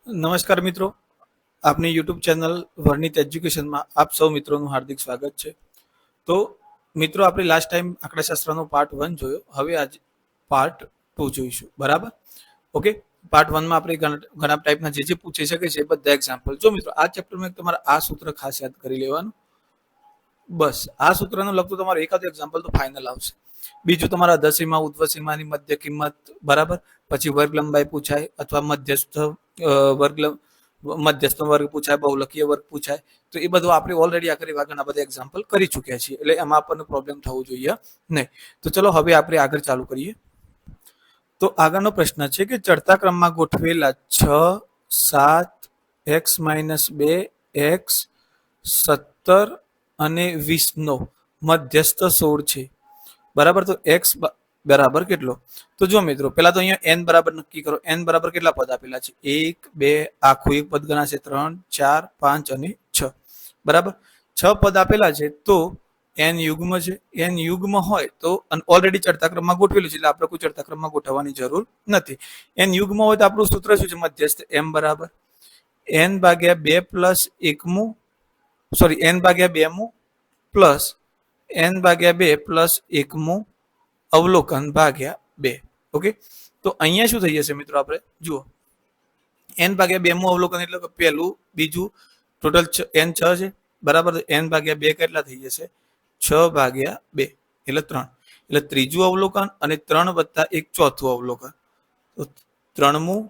નમસ્કાર મિત્રો, આપની યુટ્યુબ ચેનલ વર્ણિત એજ્યુકેશનમાં આપ સૌ મિત્રોનું હાર્દિક સ્વાગત છે. તો મિત્રો, આપણે લાસ્ટ ટાઈમ આંકડાશાસ્ત્રનો પાર્ટ 1 જોયો. હવે આજે પાર્ટ 2 જોઈશું. બરાબર? ઓકે. પાર્ટ 1 માં આપણે ઘણા ટાઈપના જે પૂછી શકે છે એ બધા એક્ઝામ્પલ. જો મિત્રો, આ ચેપ્ટરમાં તમારે આ સૂત્ર ખાસ યાદ કરી લેવાનું. બસ આ સૂત્રને લગતું તમારે એકાદ એક્ઝામ્પલ તો ફાઇનલ આવશે. બીજું તમારા અધસીમા ઉધ્વસીમાની મધ્ય કિંમત, બરાબર. પછી વર્ગ લંબાઈ પૂછાય અથવા વર્ગ મધ્યસ્થ વર્ગ પૂછાય, બહુલકીય વર્ગ પૂછાય. તો એ બધું આપણે ઓલરેડી આખરી ઘણા બધા એક્ઝામ્પલ કરી ચૂક્યા છીએ, એટલે એમાં આપણને પ્રોબ્લેમ થવું જોઈએ નહીં. તો ચલો હવે આપણે આગળ ચાલુ કરીએ. તો આગળનો પ્રશ્ન છે કે ચડતા ક્રમમાં ગોઠવેલા 6, 7, x-2, x, 17 અને 20 નો મધ્યસ્થ 16 છે. બરાબર? તો x બરાબર કેટલો? તો જો મિત્રો, પેલા તો અહીંયા n બરાબર નક્કી કરો. n બરાબર કેટલા પદ આપેલા છે? 1, 2, આખું એક પદ ગણાશે, 3, 4, 5 અને 6. બરાબર? 6 પદ આપેલા છે તો n યુગ્મ છે. n યુગ્મ હોય તો ઓલરેડી ચડતા ક્રમમાં ગોઠવેલું છે, એટલે આપણે કોઈ ચડતા ક્રમમાં ગોઠવવાની જરૂર નથી. n યુગ્મ હોય તો આપણું સૂત્ર શું છે? મધ્યસ્થ m બરાબર n ભાગ્યા 2 પ્લસ 1 સોરી n ભાગ્યા 2 પ્લસ n ભાગ્યા 2 પ્લસ 1 અવલોકન ભાગ્યા 2. ઓકે. તો અહીંયા શું થઈ જશે મિત્રો? આપણે જુઓ, n ભાગ્યા 2 અવલોકન એટલે કે પહેલું, બીજું, ટોટલ n 6 છે. બરાબર? તો n ભાગ્યા 2 કેટલા થઈ જશે? 6 ભાગ્યા 2 એટલે 3. એટલે ત્રીજું અવલોકન અને 3 વત્તા 1 ચોથું અવલોકન. તો 3મું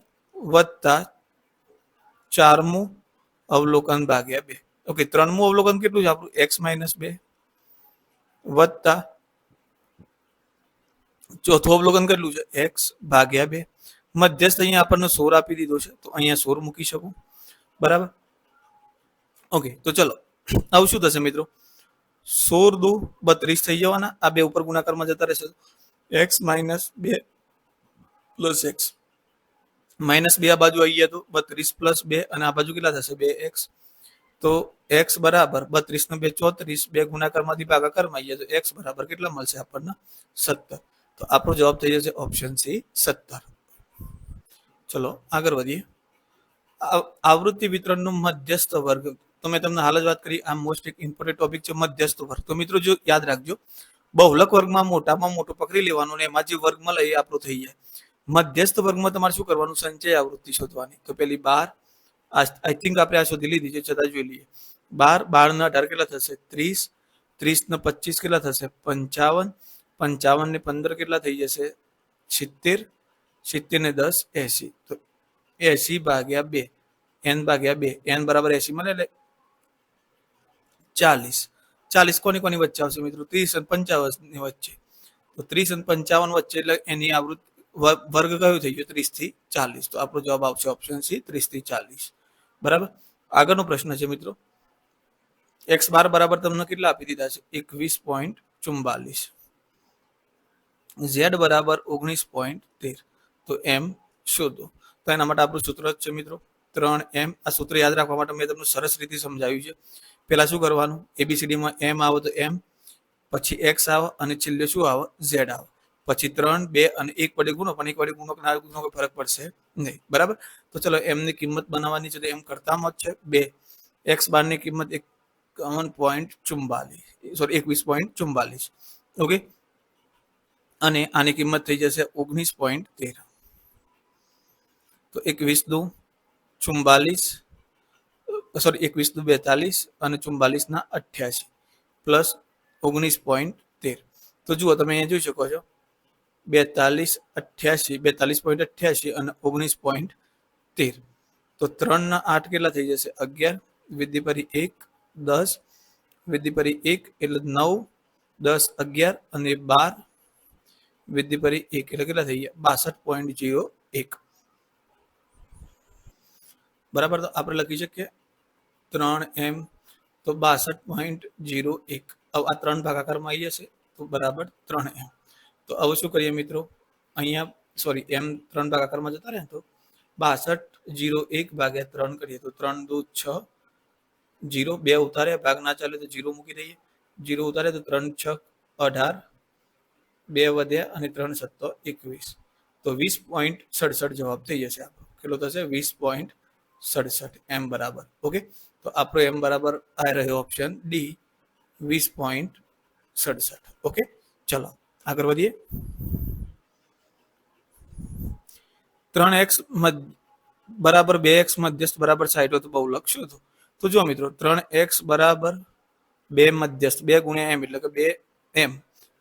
વત્તા 4મું અવલોકન ભાગ્યા 2. ઓકે. 3મું અવલોકન કેટલું છે આપણું? x-2 વત્તા ચોથું અવલોકન કેટલું છે? x ભાગ્યા 2. મધ્યસ્થ અહીંયા આપણને 16 આપી દીધો છે, તો અહીંયા 16 મૂકી શકું. બરાબર? ઓકે. તો ચલો, આવું શું થશે મિત્રો? 16 દુ 32 થઈ જવાના. આ બે ઉપર ગુણાકારમાં જતા રહેશે. x-2 પ્લસ x -2 આ બાજુ આવી ગયા તો 32 પ્લસ 2, અને આ બાજુ કેટલા થશે? 2x. તો x બરાબર 32 ને 2 34, 2 ગુણાકારમાંથી ભાગાકારમાં આવી ગયા તો x બરાબર કેટલા મળશે આપણને? 17. તો આપણો જવાબ થઈ જશે ઓપ્શન સી, 17. ચલો આગળ વધીએ. આવૃત્તિ વિતરણનો મધ્યસ્થ વર્ગ. તો મેં તમને હાલ જ વાત કરી, આ મોસ્ટ એક ઇમ્પોર્ટન્ટ ટોપિક છે, મધ્યસ્થ વર્ગ. તો મિત્રો જો યાદ રાખજો, બહુલક વર્ગમાં મોટામાં મોટું પકડી લેવાનું ને એમાં જે વર્ગ મળે એ આપણું થઈ જાય. મધ્યસ્થ વર્ગમાં તમારે શું કરવાનું? સંચય આવૃત્તિ શોધવાની. તો પેલી 12, આઈ થિંક આપણે આ શોધી લીધી છે, છતાં જોઈ લઈએ. 12, 12 ને 18 કેટલા થશે? 30, 30 ને 25 કેટલા થશે? 55, 55 ને 15 કેટલા થઈ જશે? 70, 70 ને 10 80. તો 80 ભાગ્યા 2, n ભાગ્યા 2, n બરાબર 80 મળે એટલે 40. 40 કોની વચ્ચે આવશે મિત્રો? 30 અને 55 ની વચ્ચે. તો 30 અને 55 વચ્ચે એટલે એની આવૃત્તિ વર્ગ કયો થઈ ગયો? 30 થી 40. તો આપણો જવાબ આવશે ઓપ્શન સી, 30 થી 40. બરાબર? આગળનો પ્રશ્ન છે મિત્રો, x12 બરાબર તમને કેટલા આપી દીધા છે? 21.44. z બરાબર 19.13. તો m શોધો. તો એના માટે આપણું સૂત્ર છે મિત્રો 3m. આ સૂત્ર યાદ રાખવા માટે મેં તમને સરસ રીતે સમજાવ્યું છે. પેલા શું કરવાનું? એબીસીડીમાં m આવે તો m, પછી x આવે અને છેલ્લે શું આવે? z આવે. પછી 3, 2 અને 1 વડે ગુણો, પણ 1 વડે ગુણો કોઈ ફરક પડશે નહીં. બરાબર? તો ચલો m ની કિંમત બનાવવાની છે. તો m કરતા મત છે 2. x12 ની કિંમત 51.44, સોરી 21.44. ઓકે. અને આની કિંમત થઈ જશે 19.13. તો 21 દુ 44, સોરી 21 દુ 42 અને 44 ના 88 પ્લસ 19.13. તો જુઓ, તમે અહીંયા જોઈ શકો છો 42, 88, 42.88 અને 19.13. તો 3 ના 8 કેટલા થઈ જશે? 11, વિધિ પરી 1, 10, વિધિ પરી 1 એટલે 9, 10, 11 અને 12, વિધિ પરી 1 એટલે કેટલા થઈ ગયા? 62.01. બરાબર? તો આપણે લખી શકીએ 3m તો 62.01. આ 3 ભાગાકારમાં આવી જશે તો બરાબર 3m. તો હવે શું કરીએ મિત્રો? અહીંયા સોરી m 3 ભાગાકારમાં જતા રહે તો 62.01 ભાગ્યા 3 કરીએ તો 3 દુ 6, 0 2 ઉતારે, ભાગ ના ચાલે તો 0 મૂકી દઈએ. 0 ઉતારે તો 3 6 18, 2 વધ્યા અને 3 7 21. તો 20.67 જવાબ થઈ જશે આપણો. કેટલો થશે? 20. 67 એમ બરાબર. ઓકે, તો આપણો એમ બરાબર આ રહ્યો ઓપ્શન ડી 20.67. ઓકે, ચલો આગળ વધીએ. 3x બરાબર 2x મધ્યસ્થ બરાબર 60 હોય તો બહુ લખશું હતું. તો જો મિત્રો 3x બરાબર 2 મધ્યસ્થ 2 ગુણ્યા m એટલે કે 2m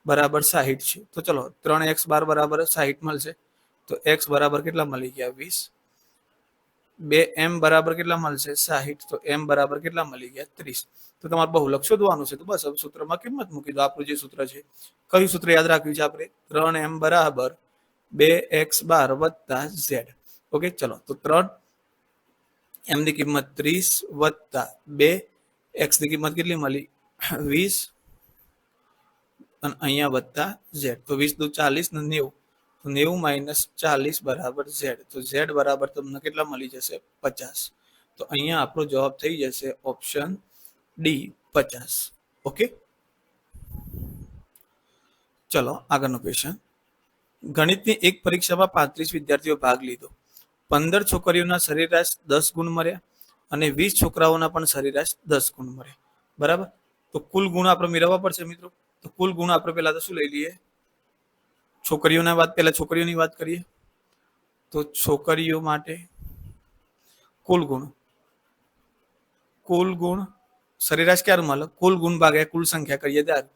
બરાબર 60 છે. તો ચલો 3x બાર બરાબર 60 મળશે. તો x બરાબર કેટલા મળી ગયા 20. 2m બરાબર કેટલા મળશે 60. તો m બરાબર કેટલા મળી ગયા 30. તો તમારે બહુલક શોધવાનું છે. તો બસ હવે સૂત્રમાં કિંમત મૂકી દો. આપણું જે સૂત્ર છે, કયું સૂત્ર યાદ રાખ્યું છે આપણે? 3m બરાબર 2x બાર વત્તા z. ઓકે, ચલો તો 3m ની કિંમત 30 વત્તા 2x ની કિંમત કેટલી મળી 20 અને અહીંયા વત્તા z. તો 20 દુ 40 ને 90. તો 90 માઇનસ 40 બરાબર z. તો z બરાબર તમને કેટલા મળી જશે 50. તો અહીંયા આપણો જવાબ થઈ જશે ઓપ્શન ડી 50. ઓકે, ચલો આગળનો ક્વેશ્ચન. ગણિતની એક પરીક્ષામાં 35 વિદ્યાર્થીઓ ભાગ લીધો. 15 છોકરીઓના સરેરાશ 10 ગુણ મળ્યા અને 20 છોકરાઓના પણ સરેરાશ 10 ગુણ મળ્યા. બરાબર, તો કુલ ગુણ આપણે મેળવવા પડશે મિત્રો. તો કુલ ગુણ આપણે પહેલા તો શું લઈ લઈએ? છોકરીઓની વાત કરીએ. તો છોકરીઓ માટે કુલ ગુણ સરેરાશ ક્યારે મળે? કુલ ગુણ ભાગ્યા કુલ સંખ્યા કરીએ ત્યારે.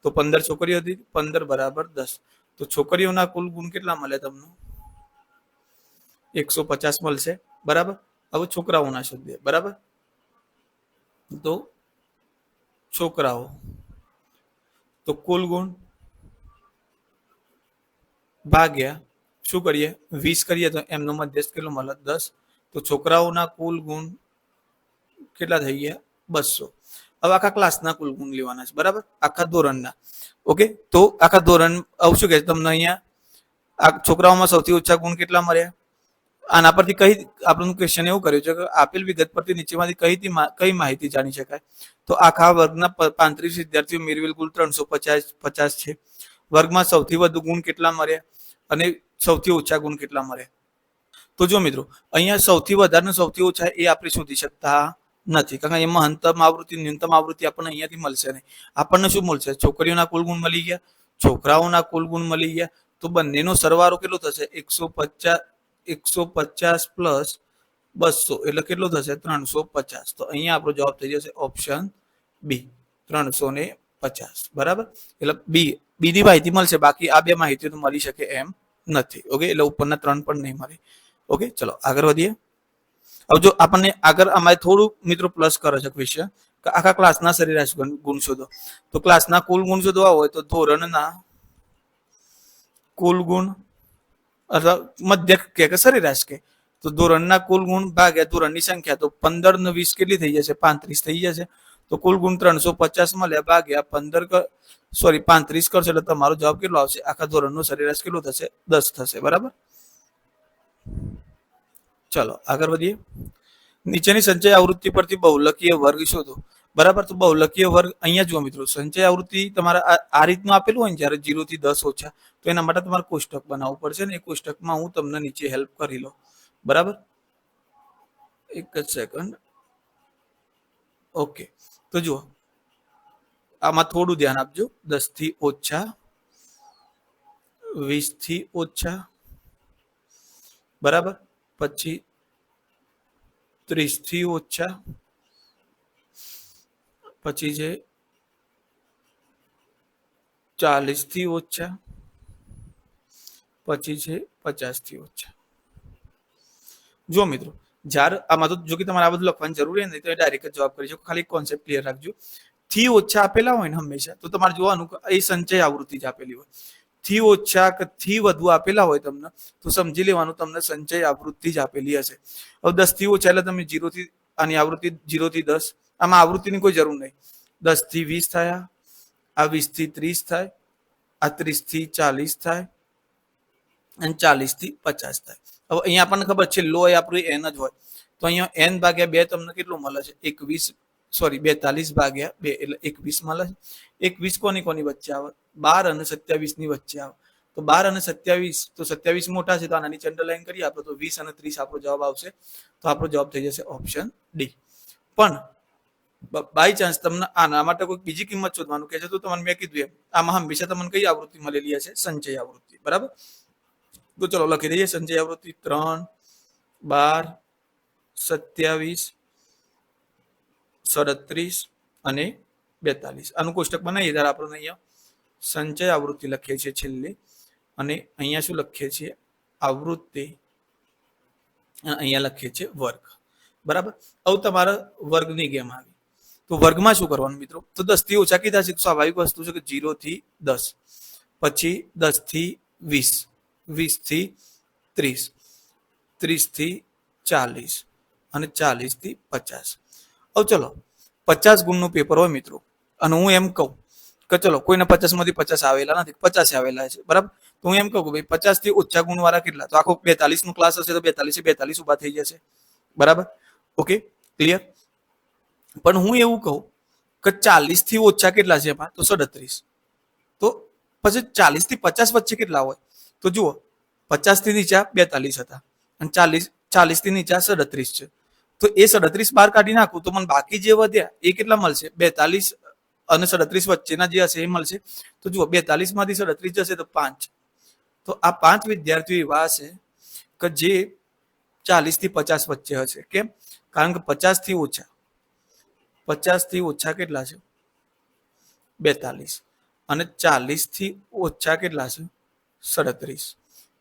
તો 15 છોકરીઓ હતી, 15 બરાબર 10. તો છોકરીઓના કુલ ગુણ કેટલા મળે તમને? 150 મળશે. બરાબર, હવે છોકરાઓના શોધીએ. બરાબર, તો છોકરાઓ તો કુલ ગુણ ભાગ્યા શું કરીએ 20 કરીએ તો એમનો મધ્યસ્થ કેટલો મળે 10. તો છોકરાઓના કુલ ગુણ કેટલા થઈ ગયા 200. હવે આખા ક્લાસના કુલ ગુણ લેવાના છે. બરાબર, આખા ધોરણના. ઓકે, તો આખા ધોરણ આવું શું કે તમને અહીંયા આ છોકરાઓમાં સૌથી ઓછા ગુણ કેટલા મળ્યા? આના પરથી આપણું ક્વેશ્ચન એવું કર્યું છે કે આપેલ વિગત પરથી નીચેમાંથી કઈ માહિતી જાણી શકાય? તો આખા વર્ગના 35 વિદ્યાર્થીઓ મેળવેલ કુલ 350 છે. વર્ગમાં સૌથી વધુ ગુણ કેટલા મળ્યા અને સૌથી ઓછા ગુણ કેટલા મળ્યા? તો જો મિત્રો અહીંયા સૌથી વધારે સૌથી ઓછા એ આપણે શોધી શકતા નથી, કારણ કે એમાં મહત્તમ આવૃત્તિ ન્યૂનતમ આવૃત્તિ આપણને અહીંયાથી મળશે નહીં. આપણને શું મળશે? છોકરીઓના કુલ ગુણ મળી ગયા, છોકરાઓના કુલ ગુણ મળી ગયા. તો બંનેનો સરવાળો કેટલો થશે? 150 પ્લસ 200 એટલે કેટલો થશે? 350. તો અહીંયા આપણો જવાબ થઈ જશે ઓપ્શન બી 350. બરાબર, એટલે બી ની માહિતી મળશે, બાકી આ બે માહિતી તો મળી શકે એમ નથી. ઓકે, એટલે ઉપરના 3 પણ નહીં મળે. ઓકે, ચલો આગળ વધીએ. હવે જો આપણને આગળ અમારે થોડું મિત્રો પ્લસ કરે છે ક્વેશ્ચન કે આખા ક્લાસના સરેરાશ ગુણ શોધો. તો ક્લાસના કુલ ગુણ શોધવા હોય તો ધોરણના કુલ ગુણ અથવા મધ્યક કે સરેરાશ કે તો ધોરણના કુલ ગુણ ભાગ્યા ધોરણની સંખ્યા. તો 15 ને 20 કેટલી થઈ જશે? 35 થઈ જશે. તો કુલ ગુણ 350 મળ્યા ભાગ્યા 35 કરશો એટલે તમારો જવાબ કેટલો આવશે? આખા ધોરણનો સરેરાશ કેટલો થશે? 10 થશે. બરાબર, ચલો આગળ વધીએ. નીચેની સંચય આવૃત્તિ પરથી બહુલકીય વર્ગ શોધો. બરાબર, તો બહુલકીય વર્ગ અહીંયા જુઓ મિત્રો, સંચય આવૃત્તિ તમારે આ રીતનું આપેલું હોય ને જ્યારે 0 થી 10 ઓછા, તો એના માટે તમારે કોષ્ટક બનાવવું પડશે ને. એ કોષ્ટકમાં હું તમને નીચે હેલ્પ કરી લો. બરાબર, એક જ સેકન્ડ. ઓકે, તો જુઓ આમાં થોડું ધ્યાન આપજો. 10 થી ઓછા, 20 થી ઓછા, બરાબર, પછી 30 થી ઓછા, પછી છે 40 થી ઓછા, પછી છે 50 થી ઓછા. જો મિત્રો જ્યારે આમાં તો જો કે તમારે આ બધું લખવાની જરૂર નહીં, તો ડાયરેક્ટ જવાબ કરી શકો. ખાલી કોન્સેપ્ટ ક્લિયર રાખજો. થી ઓછા આપેલા હોય ને હંમેશા, તો તમારે જોવાનું એ સંચય આવૃત્તિ જ આપેલી હોય. થી ઓછા કે થી વધુ આપેલા હોય તમને, તો સમજી લેવાનું તમને સંચય આવૃત્તિ જ આપેલી હશે. હવે 10 થી ઓછા એટલે તમે 0 થી આની આવૃત્તિ 0 થી 10, આમાં આવૃત્તિની કોઈ જરૂર નહીં. 10 થી 20 થયા, આ 20 થી 30 થાય, આ 30 થી 40 થાય અને 40 થી 50 થાય. હવે અહીંયા આપણને ખબર છે લો એ આપણું એન જ હોય, તો અહીંયા એન ભાગ્યા 2 તમને કેટલું મળે છે? 42 ભાગ્યા 2 એટલે 21 મળે છે. 21 કોની વચ્ચે આવે? 12 અને 27 ની વચ્ચે આવે. તો 12 અને 27, તો 27 મોટા છે તો આના નીચે અંડરલાઈન કરીએ આપણે, તો 20 અને 30 આપણો જવાબ આવશે. તો આપણો જવાબ થઈ જશે ઓપ્શન ડી. પણ બાય ચાન્સ તમને આના માટે કોઈ બીજી કિંમત શોધવાનું કહે છે, તો તમને મેં કીધું એમ આમાં હંમેશા તમને કઈ આવૃત્તિ મળેલી હશે? સંચય આવૃત્તિ. બરાબર, તો ચલો લખી દઈએ સંચય આવૃત્તિ 3, 12, 27, 37 અને 42. આનું કોષ્ટક બનાવીએ ત્યારે આપણે અહીંયા સંચય આવૃત્તિ લખીએ છીએ છેલ્લે, અને અહીંયા શું લખીએ છીએ? આવૃત્તિ. અહીંયા લખીએ છીએ વર્ગ. બરાબર, હવે તમારા વર્ગની ગેમ આવી. તો વર્ગમાં શું કરવાનું મિત્રો? તો 10 થી ઓછા કીધા છે, સ્વાભાવિક વસ્તુ છે કે 0 થી 10, પછી 10 થી 20, 20 થી 30, 30 થી 40 અને 40 થી 50. હવે ચલો 50 ગુણનું પેપર હોય મિત્રો, અને હું એમ કહું કે ચલો કોઈને 50 માંથી 50 આવેલા નથી, 50 આવેલા છે. બરાબર, તો હું એમ કહું કે ભાઈ 50 થી ઓછા ગુણ વાળા કેટલા? તો આખો 42 નો ક્લાસ હશે તો 42 42 ઉભા થઈ જશે. બરાબર, ઓકે, ક્લિયર. પણ હું એવું કહું કે 40 થી ઓછા કેટલા છે એમાં? તો 37. તો પછી 40 થી 50 વચ્ચે કેટલા હોય? તો જુઓ 50 થી નીચા 42 હતા અને 40 થી નીચા 37 છે. તો એ 37 બહાર કાઢી નાખું તો મને બાકી જે વધ્યા એ કેટલા મળશે? 42 અને 37 વચ્ચેના જે હશે એ મળશે. તો જુઓ 42 માંથી 37 જશે તો 5. તો આ 5 વિદ્યાર્થીઓ એવા હશે કે જે 40 થી 50 વચ્ચે હશે. કેમ? કારણ કે 50 થી ઓછા કેટલા છે? 42. અને 40 થી ઓછા કેટલા છે? 37.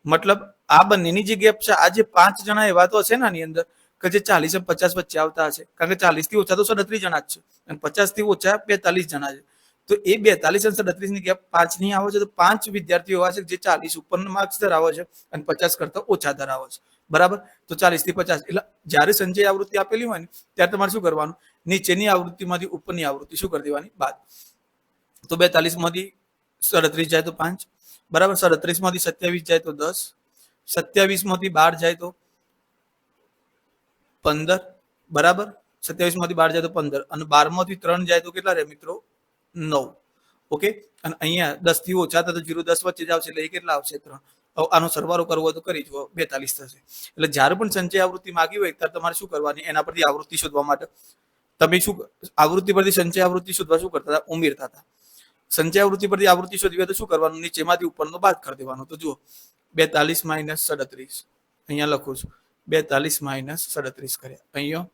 મતલબ આ બંનેની જે ગેપ છે, આ જે 5 જણા એવા તો હશે ને આની અંદર કે જે 40 અને 50 વચ્ચે આવતા હશે, કારણ કે 40 થી ઓછા તો 37 જણા જ છે અને 50 થી ઓછા 42 જણા છે. તો એ 42 અને 37 ની ગેપ 5 ની આવે છે. તો 5 વિદ્યાર્થીઓ એવા છે જે 40 ઉપરના માર્ક્સ ધરાવે છે અને 50 કરતા ઓછા ધરાવે છે. બરાબર, તો 40 થી 50 એટલે જ્યારે સંચય આવૃત્તિ આપેલી હોય ને ત્યારે તમારે શું કરવાનું? નીચેની આવૃત્તિમાંથી ઉપરની આવૃત્તિ શું કરી દેવાની? બાદ. તો 42 માંથી 37 જાય તો 5. બરાબર, 37 માંથી 27 જાય તો 10, 27 માંથી 12 જાય તો 15. બરાબર, 27 માંથી 12 જાય તો 15 અને 12 માંથી 3 જાય તો કેટલા રહે મિત્રો? 9. ઓકે, અને અહીંયા 10 થી ઓછા તો 0 10 વચ્ચે જ આવશે એટલે એ કેટલા આવશે? 3. હવે આનો સરવાળો કરવો હોય તો કરી જુઓ, 42 થશે. એટલે જ્યારે પણ સંચય આવૃત્તિ માંગી હોય ત્યારે તમારે શું કરવાની? એના પરથી આવૃત્તિ શોધવા માટે તમે શું આવૃત્તિ પરથી સંચય આવૃત્તિ શોધવા શું કરતા હતા? ઉમેરતા હતા. સંચય આવૃત્તિ પરથી આવૃત્તિ શોધવી હોય તો શું કરવાનું? નીચેમાંથી ઉપરનો બાદ કરી દેવાનો. તો જુઓ 42 માઇનસ 37, અહીંયા લખું છું 42 માઇનસ 37 કર્યા, અહીંયા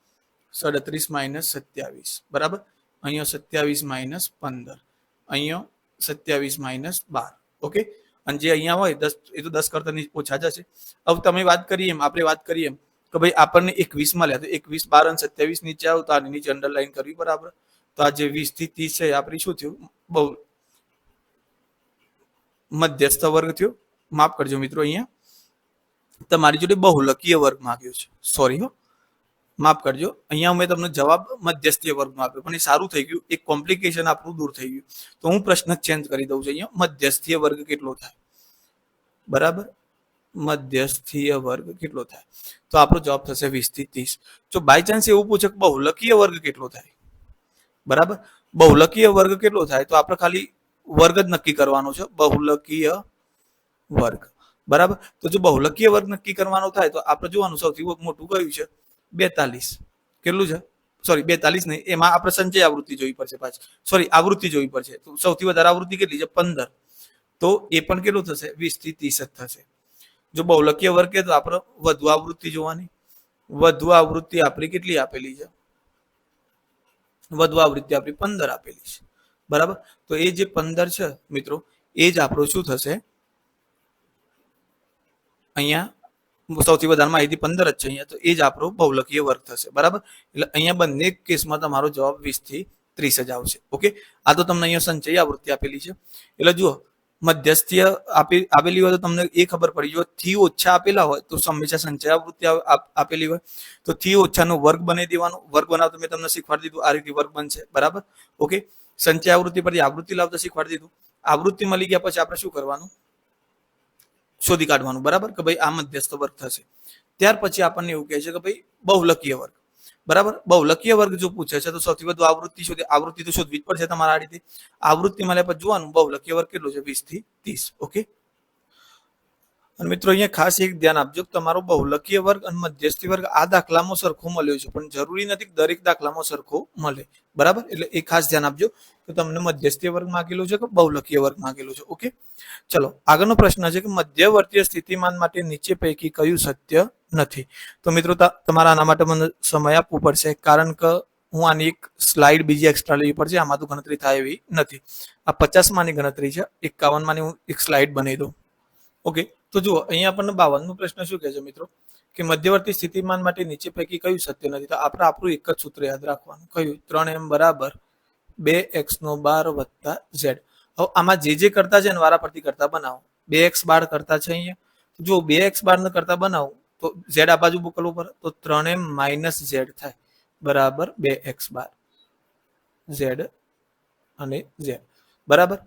37 માઇનસ 27. બરાબર, અહીંયા 27 માઇનસ 15, અહીંયા 27 માઇનસ 12. ઓકે, અને જે અહીંયા હોય 10 એ તો 10 કરતા ઓછા જ હશે. હવે તમે વાત કરીએ એમ, આપણે વાત કરીએ એમ કે ભાઈ આપણને 21 મળ્યા, તો 21, 12 અને 27 નીચે આવ તો આની નીચે અંડરલાઈન કરવી. બરાબર, તો આ જે 20 થી 30 છે આપણી શું થયું? બહુ મધ્યસ્થ વર્ગ થયો. માફ કરજો મિત્રો, અહીંયા તમારી જોડે બહુલકીય વર્ગ માંગ્યો છે. સોરી હો, માફ કરજો. અહીંયા મેં તમને જવાબ મધ્યસ્થીય વર્ગનો આપ્યો, પણ એ સારું થઈ ગયું, એક કોમ્પ્લિકેશન આપણું દૂર થઈ ગયું. તો હું પ્રશ્ન ચેન્જ કરી દઉં છું. અહીંયા મધ્યસ્થીય વર્ગ કેટલો થાય? બરાબર, મધ્યસ્થીય વર્ગ કેટલો થાય? તો આપણો જવાબ થશે 20 થી 30. જો બાય ચાન્સ એવું પૂછે કે બહુલકીય વર્ગ કેટલો થાય? બરાબર, બહુલકીય વર્ગ કેટલો થાય? તો આપણે ખાલી વર્ગ જ નક્કી કરવાનો છે, બહુલકીય વર્ગ. બરાબર, તો જો બહુલકીય વર્ગ નક્કી કરવાનો થાય તો આપણે જોવાનું સૌથી મોટું કયું છે? 42. કેટલું છે? સોરી 42 નહીં, એમાં આપણે સંચય આવૃત્તિ જોવી પડશે પાછી. સોરી, આવૃત્તિ જોવી પડશે. તો સૌથી વધારે આવૃત્તિ કેટલી છે? 15. તો એ પણ કેટલું થશે? 20 થી 30 જ થશે. જો બહુલકીય વર્ગ કે તો આપણે વધુ આવૃત્તિ જોવાની. વધુ આવૃત્તિ આપણી કેટલી આપેલી છે? વધુ આવૃત્તિ આપણી 15 આપેલી છે. બરાબર, તો એ જે 15 છે મિત્રો, એ જ આપણું શું થશે? અહીંયા સૌથી વધારે માહિતી 15 જ છે અહીંયા, તો એ જ આપણો બહુલકીય વર્ગ થશે. બરાબર, એટલે અહીંયા બંને કેસમાં તમારો જવાબ 20 થી 30 જ આવશે. ઓકે, આ તો તમને અહીંયા સંચય આવૃત્તિ આપેલી છે. એટલે જુઓ મધ્યસ્થીય આપેલી હોય તો તમને એ ખબર પડી, જો થી ઓછા આપેલા હોય તો હંમેશા સંચય આવૃત્તિ આપેલી હોય તો થી ઓછાનો વર્ગ બનાવી દેવાનો. વર્ગ બનાવતો મેં તમને શીખવાડી દીધું, આ રીતે વર્ગ બનશે. બરાબર, ઓકે, સંચય આવૃત્તિ પરથી આવૃત્તિ લાવતા શીખવાડી દીધું. આવૃત્તિ મળી ગયા પછી આપણે શું કરવાનું? શોધી કાઢવાનું. બરાબર, કે ભાઈ આ મધ્યસ્થ વર્ગ થશે. ત્યાર પછી આપણને એવું કહે છે કે ભાઈ બહુલકીય વર્ગ. બરાબર, બહુલકીય વર્ગ જો પૂછે છે તો સૌથી વધુ આવૃત્તિ શોધી, આવૃત્તિ તો શોધવી જ પડશે તમારા. આ રીતે આવૃત્તિ મળ્યા પછી જોવાનું બહુલકીય વર્ગ કેટલો છે? 20 થી 30. ઓકે, અને મિત્રો અહીંયા ખાસ એક ધ્યાન આપજો કે તમારો બહુલકીય વર્ગ અને મધ્યસ્થી વર્ગ આ દાખલામાં સરખો મળ્યો છે, પણ જરૂરી નથી કે દરેક દાખલામાં સરખો મળે, બરાબર? એટલે એ ખાસ ધ્યાન આપજો કે તમને મધ્યસ્થી વર્ગ માંગેલું છે કે બહુલકીય વર્ગ માંગેલું છે. ઓકે, ચલો આગળનો પ્રશ્ન છે કે મધ્યવર્તીય સ્થિતિમાન માટે નીચે પૈકી કયું સત્ય નથી? તો મિત્રો તમારા આના માટે મને સમય આપવો પડશે, કારણ કે હું આની એક સ્લાઇડ બીજી એક્સ્ટ્રા લેવી પડશે. આમાં તો ગણતરી થાય એવી નથી. આ 50 માની ગણતરી છે, 51 માની હું એક સ્લાઇડ બનાવી દઉં. ઓકે, તો જુઓ અહીંયા આપણને 52 પ્રશ્ન શું કહે છે મિત્રો કે મધ્યવર્તી સ્થિતિમાન માટે નીચે પૈકી કયું સત્ય નથી? તો આપણે આપણું એક જ સૂત્ર યાદ રાખવાનું, કયું? 3m બરાબર 2x² વત્તા z. હવે આમાં જે કરતા છે ને વારા પરથી કરતા બનાવો. 2x² કરતા છે અહીંયા, જો 2x² ને કરતા બનાવો તો z આ બાજુ મોકલવું પડે, તો 3m - z થાય બરાબર 2x² z અને z બરાબર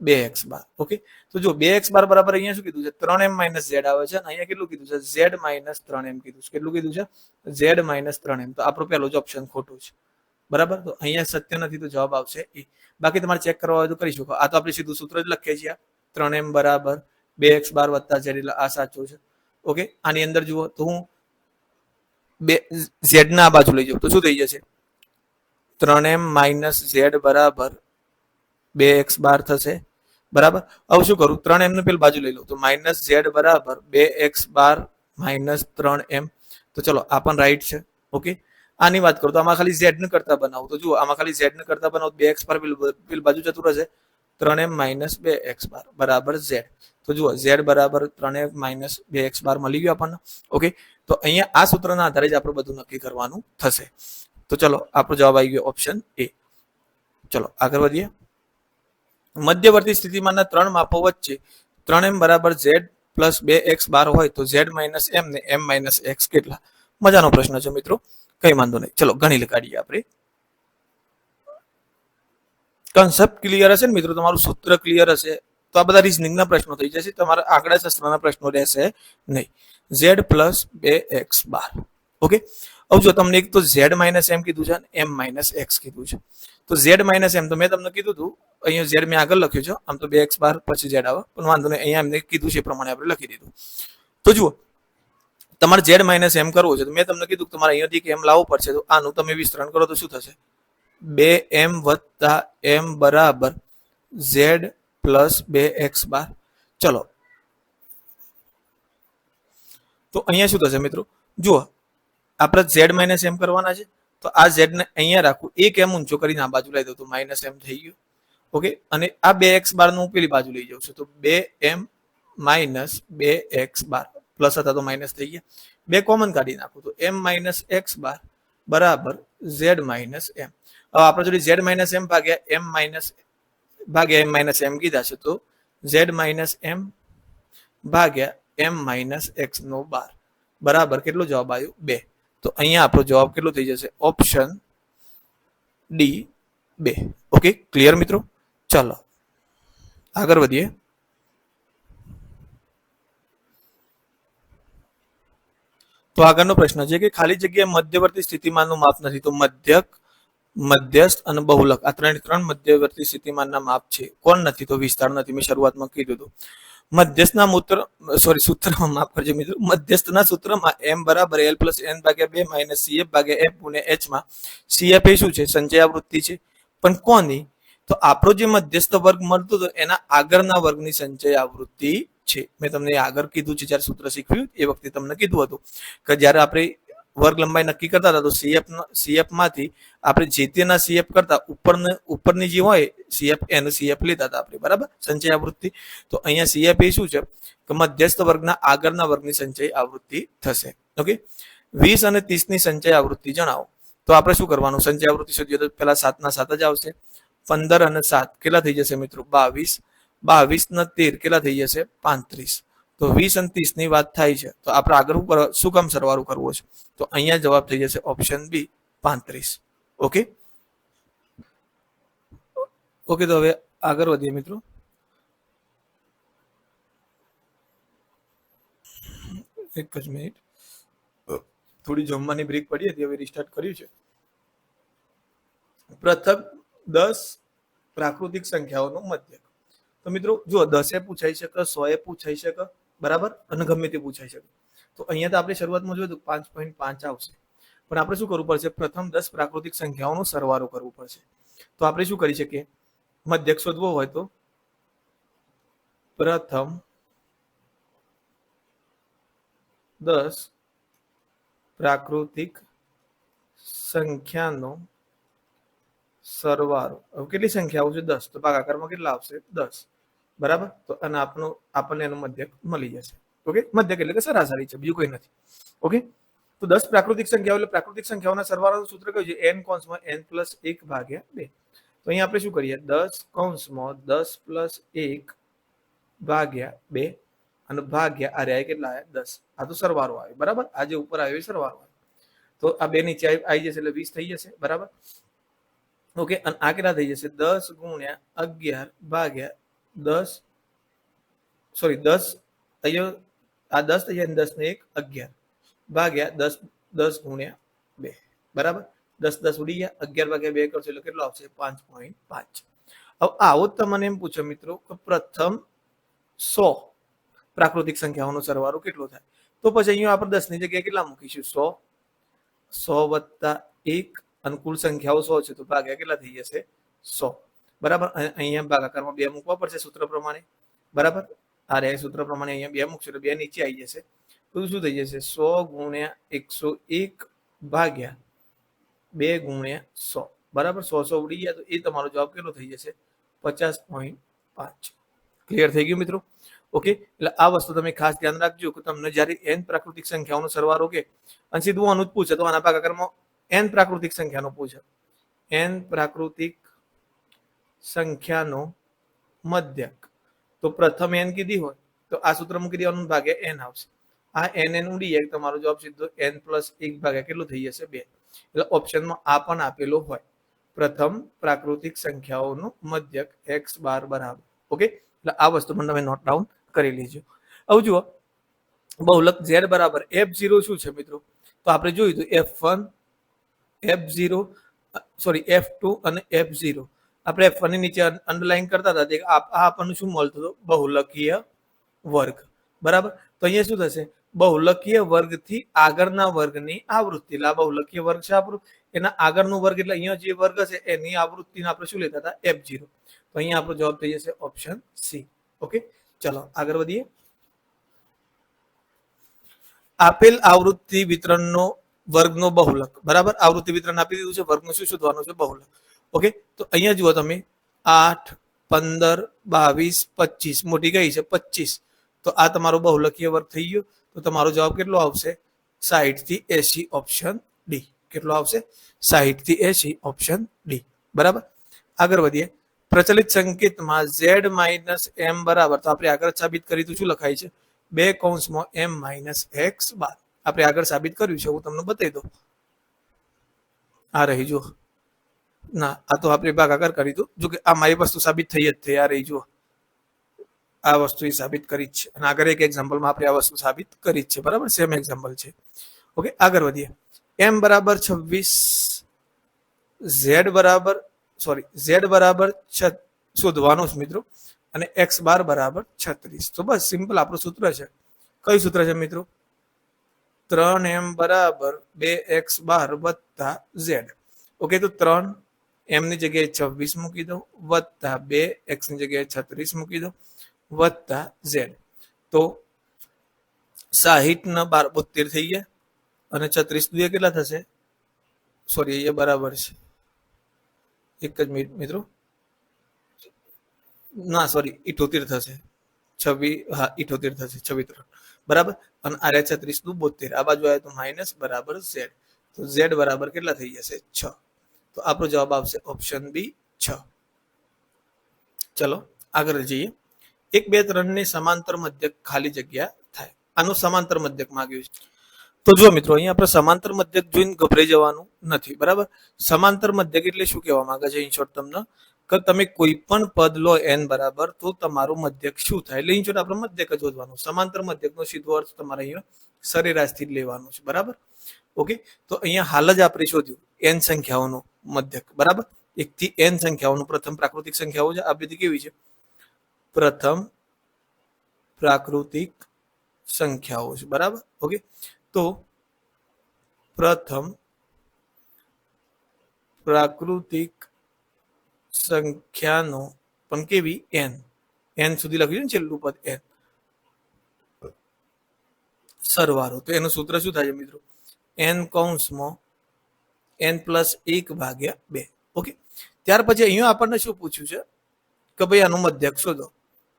2x². ઓકે, તો જો 2x² બરાબર અહીંયા શું કીધું છે? 3m - z આવે છે, અને અહીંયા કેટલું કીધું છે? z - 3m કીધું છે. કેટલું કીધું છે? z - 3m. તો આપણો પહેલો જ ઓપ્શન ખોટું છે, બરાબર? તો અહીંયા સત્ય નથી, તો જવાબ આવશે એ. બાકી તમારે ચેક કરવા હોય તો કરી શકો. આ તો આપણે સીધું સૂત્ર જ લખીએ છીએ, 3m બરાબર 2x² વત્તા z, એટલે આ સાચું છે. ઓકે, આની અંદર જુઓ તો હું z ના બાજુ લઈ જાઉં તો શું થઈ જશે? 3m - z બરાબર 2x² થશે, બરાબર? હવે શું કરું? 3m ને પેલી બાજુ લઈ લઉં તો -z બરાબર 2x² - 3m. તો ચલો આ પણ રાઈટ છે. ઓકે, આની વાત કરું તો આમાં ખાલી z ને કરતા બનાવું તો જુઓ આમાં ખાલી z ને કરતા બનાવું 2x² પેલી બાજુ જતું રહેશે, 3m - 2x² બરાબર z. તો જુઓ z બરાબર 3m - 2x² મળી ગયું આપણને. ઓકે, તો અહીંયા આ સૂત્રના આધારે જ આપણે બધું નક્કી કરવાનું થશે. તો ચલો આપણો જવાબ આવી ગયો ઓપ્શન એ. ચલો આગળ વધીએ. મધ્યવર્તી સ્થિતિમાનના 3 માપો વચ્ચે 3m બરાબર z પ્લસ 2x² હોય તો z - m ને m - x કેટલા? મજાનો પ્રશ્ન છે મિત્રો, કઈ વાંધો નહીં. ચલો ગણી કાઢીએ આપણે. કન્સેપ્ટ ક્લિયર હશે ને મિત્રો, તમારું સૂત્ર ક્લિયર હશે તો આ બધા રીઝનિંગના પ્રશ્નો થઈ જશે, તમારા આંકડાશાસ્ત્રના પ્રશ્નો રહેશે નહીં. z plus 2x². ઓકે, હવે જો તમને એક તો z - m કીધું છે અને m - x કીધું છે. તો z - m તો મેં તમને કીધું હતું, અહીંયા z મેં આગળ લખ્યું છે, આમ તો 2x² પછી z આવે, પણ વાંધો નહીં, અહીંયા એમને કીધું છે એ પ્રમાણે આપણે લખી દીધું. તો જુઓ તમારે z - m કરવો છે તો મેં તમને કીધું તમારે અહીંયાથી m લાવવું પડશે, તો આનું તમે વિસ્તરણ કરો તો શું થશે? 2m વત્તા m બરાબર z પ્લસ 2x². ચલો તો અહીંયા શું થશે મિત્રો? જુઓ આપણે z - m કરવાના છે, તો આ z ને અહીંયા રાખવું, એક m ઊંચો કરીને આ બાજુ લઈ દઉં તો -m થઈ ગયું. ઓકે, અને આ 2x² નું પેલી બાજુ લઈ જાઉં છું તો 2m - 2x² પ્લસ હતા તો માઇનસ થઈ ગયા. 2 કોમન કાઢી નાખું તો m - x² બરાબર z - m. હવે આપણે જોડે z - m ભાગ્યા m - m કીધા છે, તો z - m ભાગ્યા m - x² બરાબર કેટલો જવાબ આવ્યો? 2. તો અહીંયા આપણો જવાબ કેટલો થઈ જશે? Option D 2. ઓકે, ક્લિયર મિત્રો? ચાલો આગળ વધીએ. તો આગળનો પ્રશ્ન છે કે ખાલી જગ્યા મધ્યવર્તી સ્થિતિમાનનું માપ નથી, તો મધ્યક, મધ્યસ્થ અને બહુલક આ ત્રણ મધ્યવર્તી સ્થિતિમાનના માપ છે. કોણ નથી? તો વિસ્તાર નથી. મેં શરૂઆતમાં કીધું હતું. મધ્યસ્થના સૂત્રમાં માફ કરજો મિત્રો, મધ્યસ્થના સૂત્રમાં m બરાબર l પ્લસ n ભાગ્યા 2 માઇનસ cf ભાગ્યા f ગુણ્યા h માં cf એ શું છે? સંચય આવૃત્તિ છે. પણ કોની? તો આપણો જે મધ્યસ્થ વર્ગ મળતો હતો એના આગળના વર્ગની સંચય આવૃત્તિ છે. મેં તમને આગળ કીધું છે, જ્યારે સૂત્ર શીખવ્યું એ વખતે તમને કીધું હતું કે જ્યારે આપણે વર્ગ લંબાઈ નક્કી કરતા હતા તો સીએફ માંથી આપણે જે તેના સીએફ કરતા ઉપરની જે હોય સીએફ એનું સીએફ લેતા હતા આપણે, બરાબર? સંચય આવૃત્તિ. તો અહીંયા સીએફ એ શું છે કે મધ્યસ્થ વર્ગના આગળના વર્ગની સંચય આવૃત્તિ થશે. ઓકે, 20 અને 30 ની સંચય આવૃત્તિ જણાવો. તો આપણે શું કરવાનું? સંચય આવૃત્તિ શોધીએ તો પેલા 7 ના 7 જ આવશે. 15 અને 7 કેટલા થઈ જશે મિત્રો? 22. 22 ને 13 કેટલા થઈ જશે? 35. તો 20 અને 30 ની વાત થાય છે, તો આપણે આગળ શું કામ સરવાળો કરવો છે? તો અહીંયા જવાબ થઈ જશે ઓપ્શન બી 35. ઓકે ઓકે, તો હવે આગળ વધીએ મિત્રો. એક જ મિનિટ, થોડી જમવાની બ્રેક પડી હતી, હવે રિસ્ટાર્ટ કર્યું છે. પ્રથમ 10 પ્રાકૃતિક સંખ્યાઓનું મધ્યક. તો તો મિત્રો જુઓ 10 પૂછાઈ શકે, 100 પૂછાઈ શકે, બરાબર, અને ગમે તે પૂછાઈ શકે. તો અહીંયા તો આપણે શરૂઆતમાં જોયું 5.5 આવશે, પણ આપણે શું કરવું પડશે? પ્રથમ 10 પ્રાકૃતિક સંખ્યાઓનો સરવાળો કરવો પડશે. તો આપણે શું કરી શકીએ? મધ્યક શોધવો હોય તો પ્રથમ 10 પ્રાકૃતિક સંખ્યાનો સરવાળો. હવે કેટલી સંખ્યા આવશે? 10. તો ભાગાકારમાં કેટલા આવશે? 10. બરાબર. તો અને આપણને એનો મધ્યક મળી જશે. ઓકે, મધ્યક એટલે કે સરાસરી છે, બીજું કોઈ નથી. ઓકે, તો 10 પ્રાકૃતિક સંખ્યાઓ એટલે પ્રાકૃતિક સંખ્યાઓના સરવાળાનું સૂત્ર કયું છે? n કૌંસમાં n + 1/2. તો અહીંયા આપણે શું કરીએ? 10 કૌંસમાં 10 + 1/2 અને ભાગ્યા આ રહ્યા કેટલા આવ્યા? 10. આ તો સરવાળો આવે, બરાબર. આ જે ઉપર આવ્યો એ સરવાળો આવે. તો આ બે નીચે આવી જશે એટલે 20 થઈ જશે, બરાબર. ઓકે, અને આ કેટલા થઈ જશે? 10 × 11 ભાગ્યા 10, સોરી 10, અહીંયા આ 10 થઈ જાય, 10 ને 1 11 ભાગ્યા 10, 10 × 2, બરાબર. 10 10 ઉડી ગયા, 11 ભાગ્યા 2 કરશો એટલે કેટલો આવશે? 5.5. હવે આવો જ તમને એમ પૂછો મિત્રો કે પ્રથમ 100 પ્રાકૃતિક સંખ્યાઓનો સરવાળો કેટલો થાય? તો પછી અહીંયા આપણે 10 ની જગ્યાએ કેટલા મૂકીશું? 100. 100 + 1 અને કુલ સંખ્યાઓ 100 છે, તો ભાગ્યા કેટલા થઈ જશે? 100, બરાબર. અહીંયા ભાગાકારમાં 2 મૂકવા પડશે સૂત્ર પ્રમાણે, બરાબર. આ રહ્યા સૂત્ર પ્રમાણે અહીંયા 2 મૂકશો એટલે 2 નીચે આવી જશે. તો શું થઈ જશે? 100 × 101 ભાગ્યા 2 × 100, બરાબર. 100 ઉડી ગયા, તો એ તમારો જવાબ કેટલો થઈ જશે? 50.5. ક્લિયર થઈ ગયું મિત્રો? ઓકે, એટલે આ વસ્તુ તમે ખાસ ધ્યાન રાખજો કે તમને જ્યારે n પ્રાકૃતિક સંખ્યાઓનો સરવાળો કે અને સીધું આનું જ પૂછે તો આના ભાગાકારમાં n પ્રાકૃતિક સંખ્યાનો પૂછે, n પ્રાકૃતિક સંખ્યાનો મધ્યક. તો પ્રથમ n કીધી હોય તો આ સૂત્ર મૂકી દેવાનું, ભાગ્યા n આવશે. આ n ઉડી જાય, તમારો જવાબ સીધો n + 1 ભાગ્યા કેટલો થઈ જશે? 2. એટલે ઓપ્શનમાં આ પણ આપેલો હોય, પ્રથમ પ્રાકૃતિક સંખ્યાઓનો મધ્યક x બાર બરાબર. ઓકે, એટલે આ વસ્તુ પણ તમે નોટ ડાઉન કરી લેજો. હવે જુઓ બહુલક z બરાબર f0 શું છે મિત્રો? તો આપણે જોયું તો f1, f0, સોરી f2 અને f0. આપણે f1 ની નીચે અંડરલાઈન કરતા હતા, આ આપણને શું મળતું હતું? બહુલકીય વર્ગ, બરાબર. તો અહીંયા શું થશે? બહુલકીય વર્ગથી આગળના વર્ગની આવૃત્તિ. એટલે આ બહુલકીય વર્ગ છે આપણું, એના આગળનો વર્ગ એટલે અહીંયા જે વર્ગ છે એની આવૃત્તિને આપણે શું લેતા હતા? f0. તો અહીંયા આપણો જવાબ થઈ જશે ઓપ્શન સી. ઓકે, ચલો આગળ વધીએ. આપેલ આવૃત્તિ વિતરણનો વર્ગનો બહુલક, બરાબર. આવૃત્તિ વિતરણ આપી દીધું છે, વર્ગનું શું શોધવાનું છે? બહુલક. ઓકે, તો અહીંયા જુઓ તમે 8, 15, 22, 25, મોટી કઈ છે? 25. તો આ તમારો બહુલકીય વર્ગ થઈ ગયો. તો તમારો જવાબ કેટલો આવશે? 60 થી 80, ઓપ્શન ડી. કેટલો આવશે? 60 થી 80, ઓપ્શન ડી, બરાબર. આગળ વધીએ. પ્રચલિત સંકેતમાં z - m બરાબર, તો આપણે આગળ સાબિત કરી તો શું લખાય છે? 2 કૌંસમાં m - x બાર. આપણે આગળ સાબિત કર્યું છે, હું તમને બતાવી દઉં. આ રહી જુઓ, ના આ તો આપણે ભાગાકાર કરી દઉં. જો કે આ મારી વસ્તુ સાબિત થઈ જ થઈ. આ રહી જુઓ, આ વસ્તુ એ સાબિત કરી જ છે, અને આગળ એક એક્ઝામ્પલમાં આપણે આ વસ્તુ સાબિત કરી જ છે, બરાબર. સેમ એક્ઝામ્પલ છે. ઓકે, આગળ વધીએ. m બરાબર 26, z બરાબર શોધવાનું છે મિત્રો, અને x બાર બરાબર 36. તો બસ સિમ્પલ આપણું સૂત્ર છે. કયું સૂત્ર છે મિત્રો? 3m બરાબર 2x બાર વત્તા z. ઓકે, તો 3m ની જગ્યાએ 26 મૂકી દો, વત્તા 2x ની જગ્યાએ 36 મૂકી દો, વત્તા z. તો 60 ના 72 થઈ ગયા, અને 36 દુએ કેટલા થશે? સોરી, એ બરાબર છે, એક જ મિનિટ મિત્રો, ના સોરી 78 થશે. 26, હા 78 થશે, 26 બરાબર. અને આ 36 નું 72, આ બાજુ આવે તો માઇનસ, બરાબર z. તો z બરાબર કેટલા થઈ જશે? 6. તો આપણો જવાબ આવશે ઓપ્શન બી 6. ચલો આગળ જઈએ. 1, 2, 3 ને સમાંતર મધ્યક ખાલી જગ્યા થાય. આનું સમાંતર મધ્યક માંગ્યું છે. તો જો મિત્રો અહીંયા આપણે સમાંતર મધ્યક જોઈને ગભરાઈ જવાનું નથી, બરાબર. સમાંતર મધ્યક એટલે શું કહેવા માંગે છે? ઇન શોર્ટ તમને કે તમે કોઈ પણ પદ લો n બરાબર, તો તમારું મધ્યક શું થાય? એટલે ઇન શોર્ટ આપણે મધ્યક જ શોધવાનું. સમાંતર મધ્યકનો સીધો અર્થ તમારે અહીંયા સરેરાશથી જ લેવાનો છે, બરાબર. ઓકે, તો અહીંયા હાલ જ આપણે શોધ્યું n સંખ્યાઓનો મધ્યક, બરાબર. 1 થી n સંખ્યાઓનું પ્રથમ પ્રાકૃતિક સંખ્યાઓ છે. આ બધી કેવી છે? પ્રથમ પ્રાકૃતિક સંખ્યાઓ છે, બરાબર. ઓકે, તો પ્રથમ પ્રાકૃતિક સંખ્યાનો પણ કેવી n સુધી લખ્યું છે ને છેલ્લું પદ n સરવાળો. તો એનું સૂત્ર શું થાય છે મિત્રો? n કૌંસમાં n પ્લસ 1/2. ઓકે, ત્યાર પછી અહીંયા આપણને શું પૂછ્યું છે કે ભાઈ આનું મધ્યક શોધો.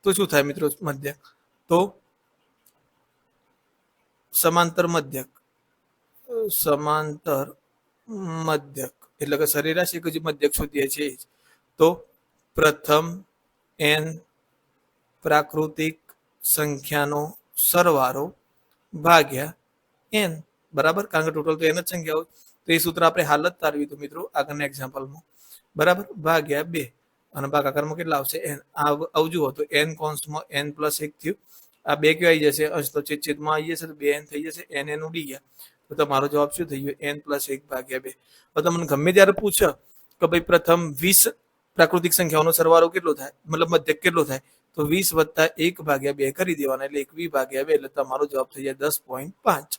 તો શું થાય મિત્રો મધ્યક? તો સમાંતર મધ્યક એટલે કે સરેરાશ એક જ મધ્યક શોધીએ છીએ. તો પ્રથમ n પ્રાકૃતિક સંખ્યાનો સરવાળો ભાગ્યા n, બરાબર. કારણ કે ટોટલ તો n જ સંખ્યા હોય. તો એ સૂત્ર આપણે હાલ જ તારવી હતું મિત્રો આગળના એક્ઝામ્પલમાં, બરાબર. ભાગ્યા 2 અને ભાગાકારમાં કેટલા આવશે? n. આવું જુઓ તો n કૌંસમાં n પ્લસ 1 થયું. આ 2 કયો આવી જશે? અંશ તો છેદમાં આવી જશે, તો 2n થઈ જશે. n ઉડી ગયા. તો તમારો જવાબ શું થઈ ગયો? n plus 1/2. હવે તમને ગમે ત્યારે પૂછો કે ભાઈ પ્રથમ 20 પ્રાકૃતિક સંખ્યાઓનો સરવાળો કેટલો થાય, મતલબ મધ્યક કેટલો થાય? તો 20 વત્તા 1/2 કરી દેવાના, એટલે 21/2, એટલે તમારો જવાબ થઈ જાય 10.5.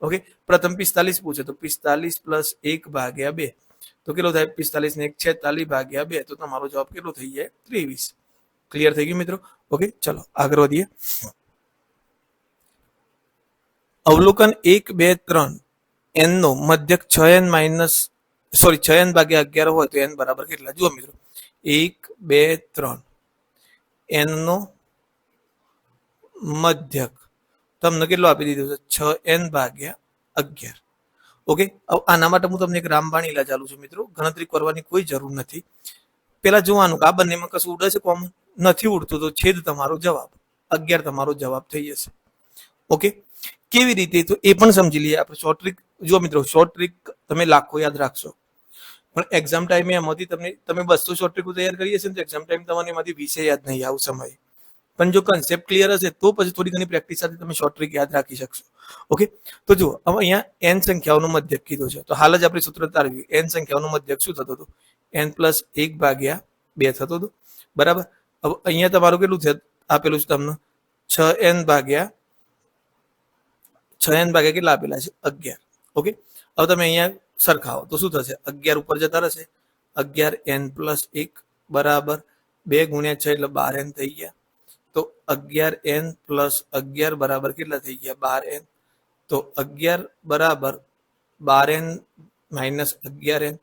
ઓકે, પ્રથમ 45 પૂછે તો 45 પ્લસ 1/2 તો કેટલો થાય? 45 ને 1 46/2, તો તમારો જવાબ કેટલો થઈ જાય? 23. ક્લિયર થઈ ગયું મિત્રો? ઓકે, ચલો આગળ વધીએ. અવલોકન 1, 2, 3 n નો મધ્યક 6n/11 હોય તો n બરાબર કેટલા? જુઓ મિત્રો, 1, 2, 3 n નો મધ્યક તમને કેટલો આપી દીધો છે? 6n/11. ઓકે, આના માટે હું તમને એક રામબાણી ચાલુ છું મિત્રો. ગણતરી કરવાની કોઈ જરૂર નથી. પેલા જોવાનું કે આ બંનેમાં કશું ઉડે છે કોમન? નથી ઉડતું, તો છેદ તમારો જવાબ 11 તમારો જવાબ થઈ જશે. ઓકે, કેવી રીતે? તો એ પણ સમજી લઈએ આપણે. શોર્ટ ટ્રીક જો મિત્રો, શોર્ટ ટ્રીક તમે લાખો યાદ રાખશો, પણ એક્ઝામ ટાઈમે એમાંથી તમે 200 શોર્ટ ટ્રીકો તૈયાર કરી હશે ને તો એક્ઝામ ટાઈમ તમારે એમાંથી 20 યાદ નહીં આવું સમય. પણ જો કન્સેપ્ટ ક્લિયર હશે તો પછી થોડી ઘણી પ્રેક્ટિસ સાથે તમે શોર્ટ ટ્રીક યાદ રાખી શકશો. ઓકે, તો જુઓ હવે અહીંયા n સંખ્યાઓનો મધ્યક કીધો છે, તો હાલ જ આપણે સૂત્ર તારવ્યું. n સંખ્યાઓનો મધ્યક શું થતો હતો? n પ્લસ 1/2 થતો હતો, બરાબર. હવે અહીંયા તમારું કેટલું છે આપેલું છે તમને? 6n/6n કેટલા આપેલા છે? 11. ઓકે, હવે તમે અહીંયા સરખાવો તો શું થશે? 11 ઉપર જતા રહેશે. 11n પ્લસ 1 બરાબર 2 ગુણ્યા 6 એટલે 12n થઈ ગયા. તો 11n પ્લસ 11 બરાબર કેટલા થઈ ગયા? 12n. તો 11 બરાબર 12n માઇનસ 11n,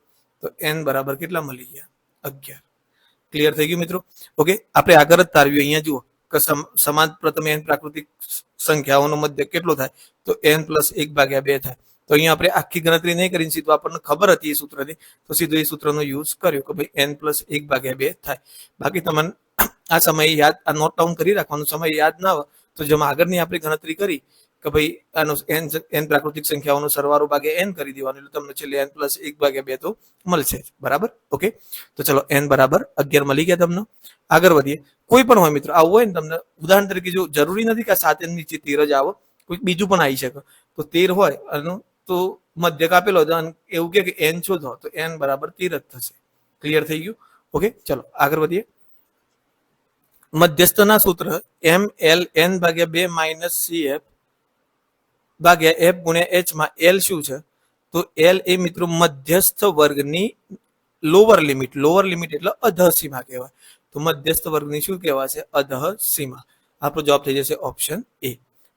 તો n બરાબર કેટલા મળી ગયા? 11. ક્લિયર થઈ ગયું મિત્રો? ઓકે, આપણે આગળ જ તારવ્યું. અહીંયા જુઓ કે સમાન પ્રથમ n પ્રાકૃતિક સંખ્યાઓનો મધ્યક કેટલો થાય? તો n પ્લસ 1/2 થાય. તો અહીંયા આપણે આખી ગણતરી નહીં કરીને સીધું આપણને ખબર હતી એ સૂત્રની, તો સીધું એ સૂત્રનો યુઝ કર્યો કે ભાઈ n પ્લસ 1/2 થાય. બાકી તમને આ સમય યાદ, આ નોટ ડાઉન કરી રાખવાનું. સમય યાદ ના આવે તો જેમ આગળની આપણે ગણતરી કરી કે ભાઈ આનો n પ્રાકૃતિક સંખ્યાઓનો સરવાળો ભાગે n કરી દેવાનો, એટલે તમને છેલ્લે n પ્લસ 1/2 તો મળશે જ, બરાબર. ઓકે, તો ચલો n બરાબર 11 મળી ગયા તમને. આગળ વધીએ. કોઈ પણ હોય મિત્રો, આવું હોય ને તમને ઉદાહરણ તરીકે, જો જરૂરી નથી કે 7n નીચે 13 જ આવો, કોઈ બીજું પણ આવી શકે. તો 13 હોય અને તો મધ્યક આપેલો અને એવું કે n શોધો, તો n બરાબર 13 જ થશે. ક્લિયર થઈ ગયું? ઓકે, ચલો આગળ વધીએ. મધ્યસ્થના સૂત્ર mln/2 માઇનસ cf ભાગ્યા f ગુણ્યા h માં l શું છે? તો l એ મિત્રો મધ્યસ્થ વર્ગની લોઅર લિમિટ એટલે અધઃ સીમા કહેવાય. તો મધ્યસ્થ વર્ગની શું કહેવાશે? અધઃ સીમા. આપણો જવાબ થઈ જશે ઓપ્શન એ.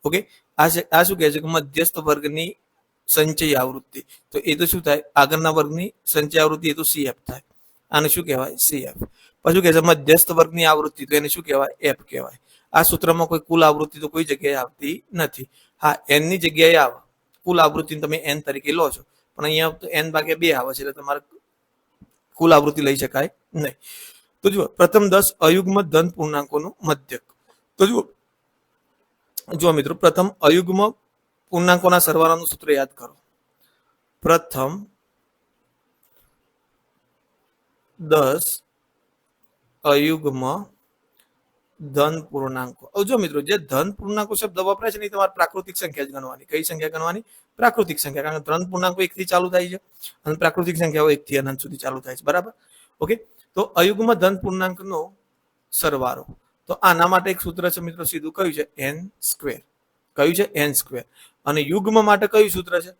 ઓકે, આ શું કહે છે કે મધ્યસ્થ વર્ગની સંચય આવૃત્તિ. તો એ તો શું થાય? આગળના વર્ગની સંચય આવૃત્તિ, એ તો cf થાય. આને શું કહેવાય? cf. પછી કહે છે મધ્યસ્થ વર્ગની આવૃત્તિ, તો એને શું કહેવાય? f કહેવાય. આ સૂત્રમાં કોઈ કુલ આવૃત્તિ તો કોઈ જગ્યાએ આવતી નથી. હા, n ની જગ્યાએ આવે. કુલ આવૃત્તિ તમે n તરીકે લો છો, પણ અહીંયા તો n/2 આવે છે, એટલે તમારે કુલ આવૃત્તિ લઈ શકાય નહીં. તો જુઓ, પ્રથમ 10 અયુગ્મ ધન પૂર્ણાંકોનું મધ્યક. તો જુઓ મિત્રો, પ્રથમ અયુગ્મ પૂર્ણાંકોના સરવાળાનું સૂત્ર યાદ કરો. પ્રથમ 10 અયુગ્મ ધન પૂર્ણાંકો. હવે જો મિત્રો, જે ધન પૂર્ણાંકો શબ્દ વપરાય છે ને, તમારે પ્રાકૃતિક સંખ્યા જ ગણવાની. કઈ સંખ્યા ગણવાની? પ્રાકૃતિક સંખ્યા. કારણ કે ધન પૂર્ણાંકો 1 થી ચાલુ થાય છે અને પ્રાકૃતિક સંખ્યાઓ 1 થી અનંત સુધી ચાલુ થાય છે, બરાબર. ઓકે, તો અયુગ્મ ધન પૂર્ણાંકનો સરવાળો. તો આના માટે એક સૂત્ર છે મિત્રો, સીધું કયું છે n સ્ક્વેર. કયું છે n સ્ક્વેર. અને યુગ્મ માટે કયું સૂત્ર છે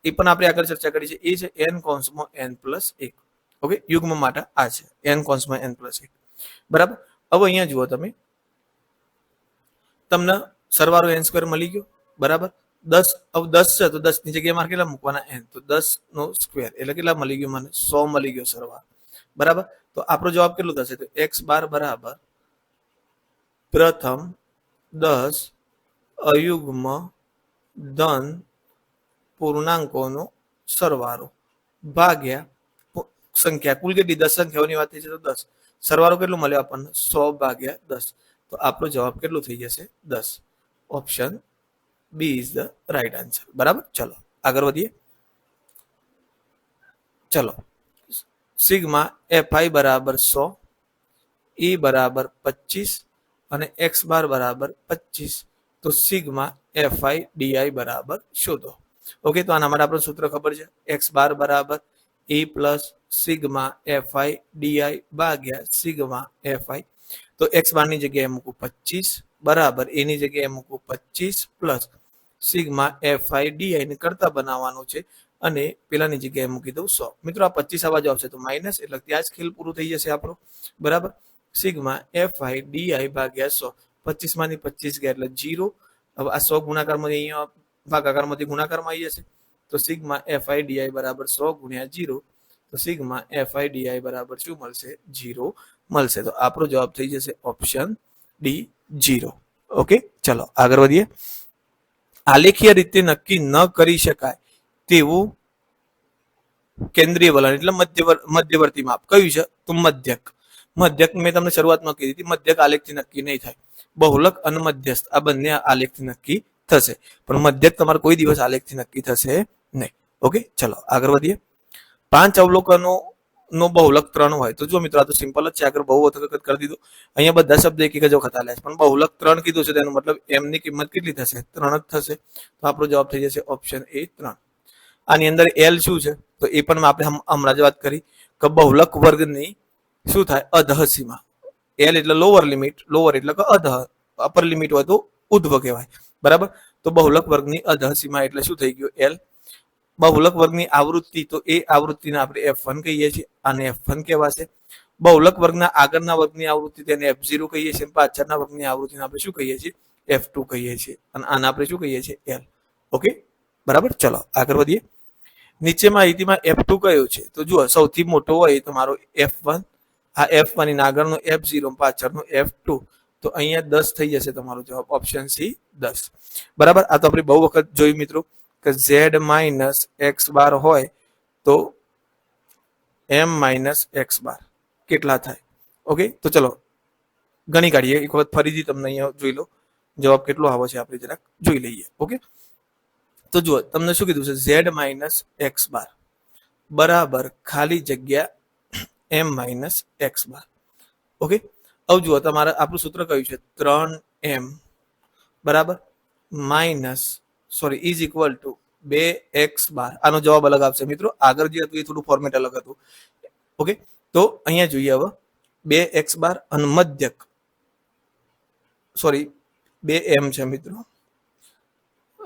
એ પણ આપણે આગળ ચર્ચા કરી છે, એ છે n કૌંસમાં n પ્લસ 1. ઓકે, યુગ્મ માટે આ છે n કૌંસમાં n પ્લસ 1. બરાબર. હવે અહીંયા જુઓ તમે, તમને સરવાળો n સ્ક્વેર મળી ગયો. બરાબર. 10, હવે 10 છે તો 10 ની જગ્યાએ મારે કેટલા મૂકવાના n, તો 10 નો સ્ક્વેર એટલે કેટલા મળી ગયું મને 100 મળી ગયો સરવાળો. બરાબર. તો આપણો જવાબ કેટલો થશે, તો x બાર બરાબર પ્રથમ 10 અયુગ્મ ધન પૂર્ણાંકોનો સરવાળો ભાગ્યા સંખ્યા. કુલ કેટલી 10 સંખ્યાઓની વાત થઈ છે તો 10. સરવાળો કેટલો મળ્યો આપણને 100 ભાગ્યા 10. તો આપણો જવાબ કેટલો થઈ જશે 10. Option B is the right answer. બરાબર. ચલો આગળ વધીએ. ચલો, સિગ્મા એફઆઈ બરાબર 100, ઈ બરાબર 25 અને એક્સ બાર બરાબર 25. તો સિગ્મા એફઆઈ ડીઆઈ બરાબર શોધો. ઓકે, તો આના માટે આપણું સૂત્ર ખબર છે, એક્સ બાર બરાબર ઈ પ્લસ સિગ્મા એફઆઈ ડીઆઈ ભાગ્યા સિગ્મા એફઆઈ. તો એક્સ બાર ની જગ્યાએ મૂકું 25 બરાબર એની જગ્યાએ મૂકું 25 પ્લસ સિગ્મા એફઆઈ ડીઆઈ ને કરતા બનાવવાનું છે અને પેલાની જગ્યાએ મૂકી દઉં 100. મિત્રો આ 25 આવા જ આવશે તો માઇનસ, એટલે ત્યાં જ ખેલ પૂરું થઈ જશે આપણું. બરાબર. સિગ્મા એફઆઈ ડીઆઈ ભાગ્યા 100. 25 માંથી 25 ગયા એટલે 0. હવે આ 100 ગુણાકારમાંથી અહીંયા ભાગાકારમાંથી ગુણાકારમાં આવી જશે. તો સિગ્મા એફઆઈ ડીઆઈ બરાબર 100 ગુણ્યા 0. તો સિગ્મા એફઆઈ ડીઆઈ બરાબર શું મળશે, 0 મળશે. તો આપણો જવાબ થઈ જશે ઓપ્શન ડી 0. ઓકે, ચલો આગળ વધીએ. આલેખીય રીતે નક્કી ન કરી શકાય તેવું કેન્દ્રીય વલણ એટલે મધ્યવર્તી માપ કયું છે, તો મધ્યક. મધ્યક મેં તમને શરૂઆતમાં કીધી હતી, મધ્યક આલેખથી નક્કી નહીં થાય. બહુલક અને મધ્યસ્થ આ બંને આલેખથી નક્કી થશે, પણ મધ્યક તમારે કોઈ દિવસ આલેખથી નક્કી થશે નહીં. ઓકે, ચલો આગળ વધીએ. 5 અવલોકનો નો બહુલક 3 હોય તો જો મિત્રો આ તો સિમ્પલ જ છે, આગળ બહુ વખત કરી દીધું. અહીંયા બધા શબ્દ એક જ વખત આલે છે, પણ બહુલક 3 કીધું છે તેનો મતલબ m ની કિંમત કેટલી થશે, 3 જ થશે. તો આપણો જવાબ થઈ જશે ઓપ્શન એ 3. આની અંદર l શું છે, તો એ પણ આપણે હમણાં જ વાત કરી કે બહુલક વર્ગની શું થાય, અધઃ સીમા. l એટલે લોઅર લિમિટ, લોઅર એટલે કે અધઃ, અપર લિમિટ હોય તો ઉધ્વ કહેવાય. બરાબર. તો બહુલક વર્ગની અધઃ સીમા એટલે શું થઈ ગયું, l. બહુલક વર્ગની આવૃત્તિ, તો એ આવૃત્તિને આપણે f1 કહીએ છીએ, આને f1 કહેવાશે. બહુલક વર્ગના આગળના વર્ગની આવૃત્તિ તેને f0 કહીએ છીએ, પાછળના વર્ગની આવૃત્તિને આપણે શું કહીએ છીએ, f2 કહીએ છીએ, અને આને આપણે શું કહીએ છીએ, l. ઓકે, બરાબર. ચલો આગળ વધીએ. નીચે માહિતીમાં f2 કયો છે, તો જુઓ સૌથી મોટો હોય તમારો f1, આ f1 ની આગળનો f0 પાછળનો f2. તો અહીંયા 10 થઈ જશે તમારો જવાબ, ઓપ્શન સી 10. બરાબર. આ તો આપણે બહુ વખત જોયું મિત્રો કે z માઇનસ એક્સ બાર હોય તો m માઇનસ એક્સ બાર કેટલા થાય. ઓકે, તો ચલો ગણી કાઢીએ એક વખત ફરીથી, તમને અહીંયા જોઈ લો જવાબ કેટલો આવે છે આપણે જરાક જોઈ લઈએ. ઓકે, તો જુઓ તમને શું કીધું છે, z માઇનસ એક્સ બાર બરાબર ખાલી જગ્યા m minus x bar. Okay, હવે જુઓ તમારે આપણું સૂત્ર કયું છે, 3m બરાબર minus is equal to 2x બાર. આનો જવાબ અલગ આવશે મિત્રો, આગળ જે હતું એ થોડું ફોર્મેટ અલગ હતું. ઓકે, તો અહીંયા જોઈએ હવે 2x બાર અને મધ્યક 2m છે મિત્રો,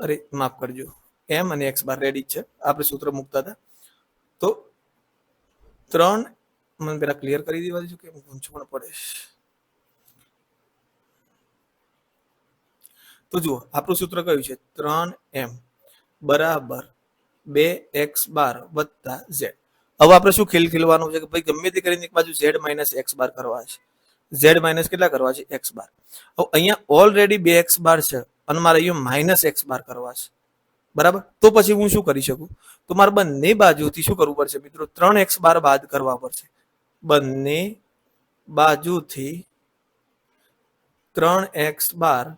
અરે માફ કરજો, m અને x બાર રેડી છે, આપણે સૂત્ર મૂકતા હતા. તો 3 મને પેલા ક્લિયર કરી દેવા દેજો, કેમ ગૂંચવણ પડે. તો જુઓ આપણું સૂત્ર કયું છે, 3m બરાબર 2x બાર વત્તા z. હવે આપણે શું ખેલવાનું છે કે ભાઈ ગમે તે કરીને એક બાજુ z માઇનસ એક્સ બાર કરવા છે, z માઇનસ કેટલા કરવા છે, એક્સ બાર. હવે અહીંયા ઓલરેડી 2x બાર છે અને મારે અહીંયા માઇનસ એક્સ બાર કરવા છે. બરાબર. તો પછી હું શું કરી શકું, તો મારે બંને બાજુથી શું કરવું પડશે મિત્રો, 3x બાર બાદ કરવા પડશે. બંને બાજુથી 3x બાર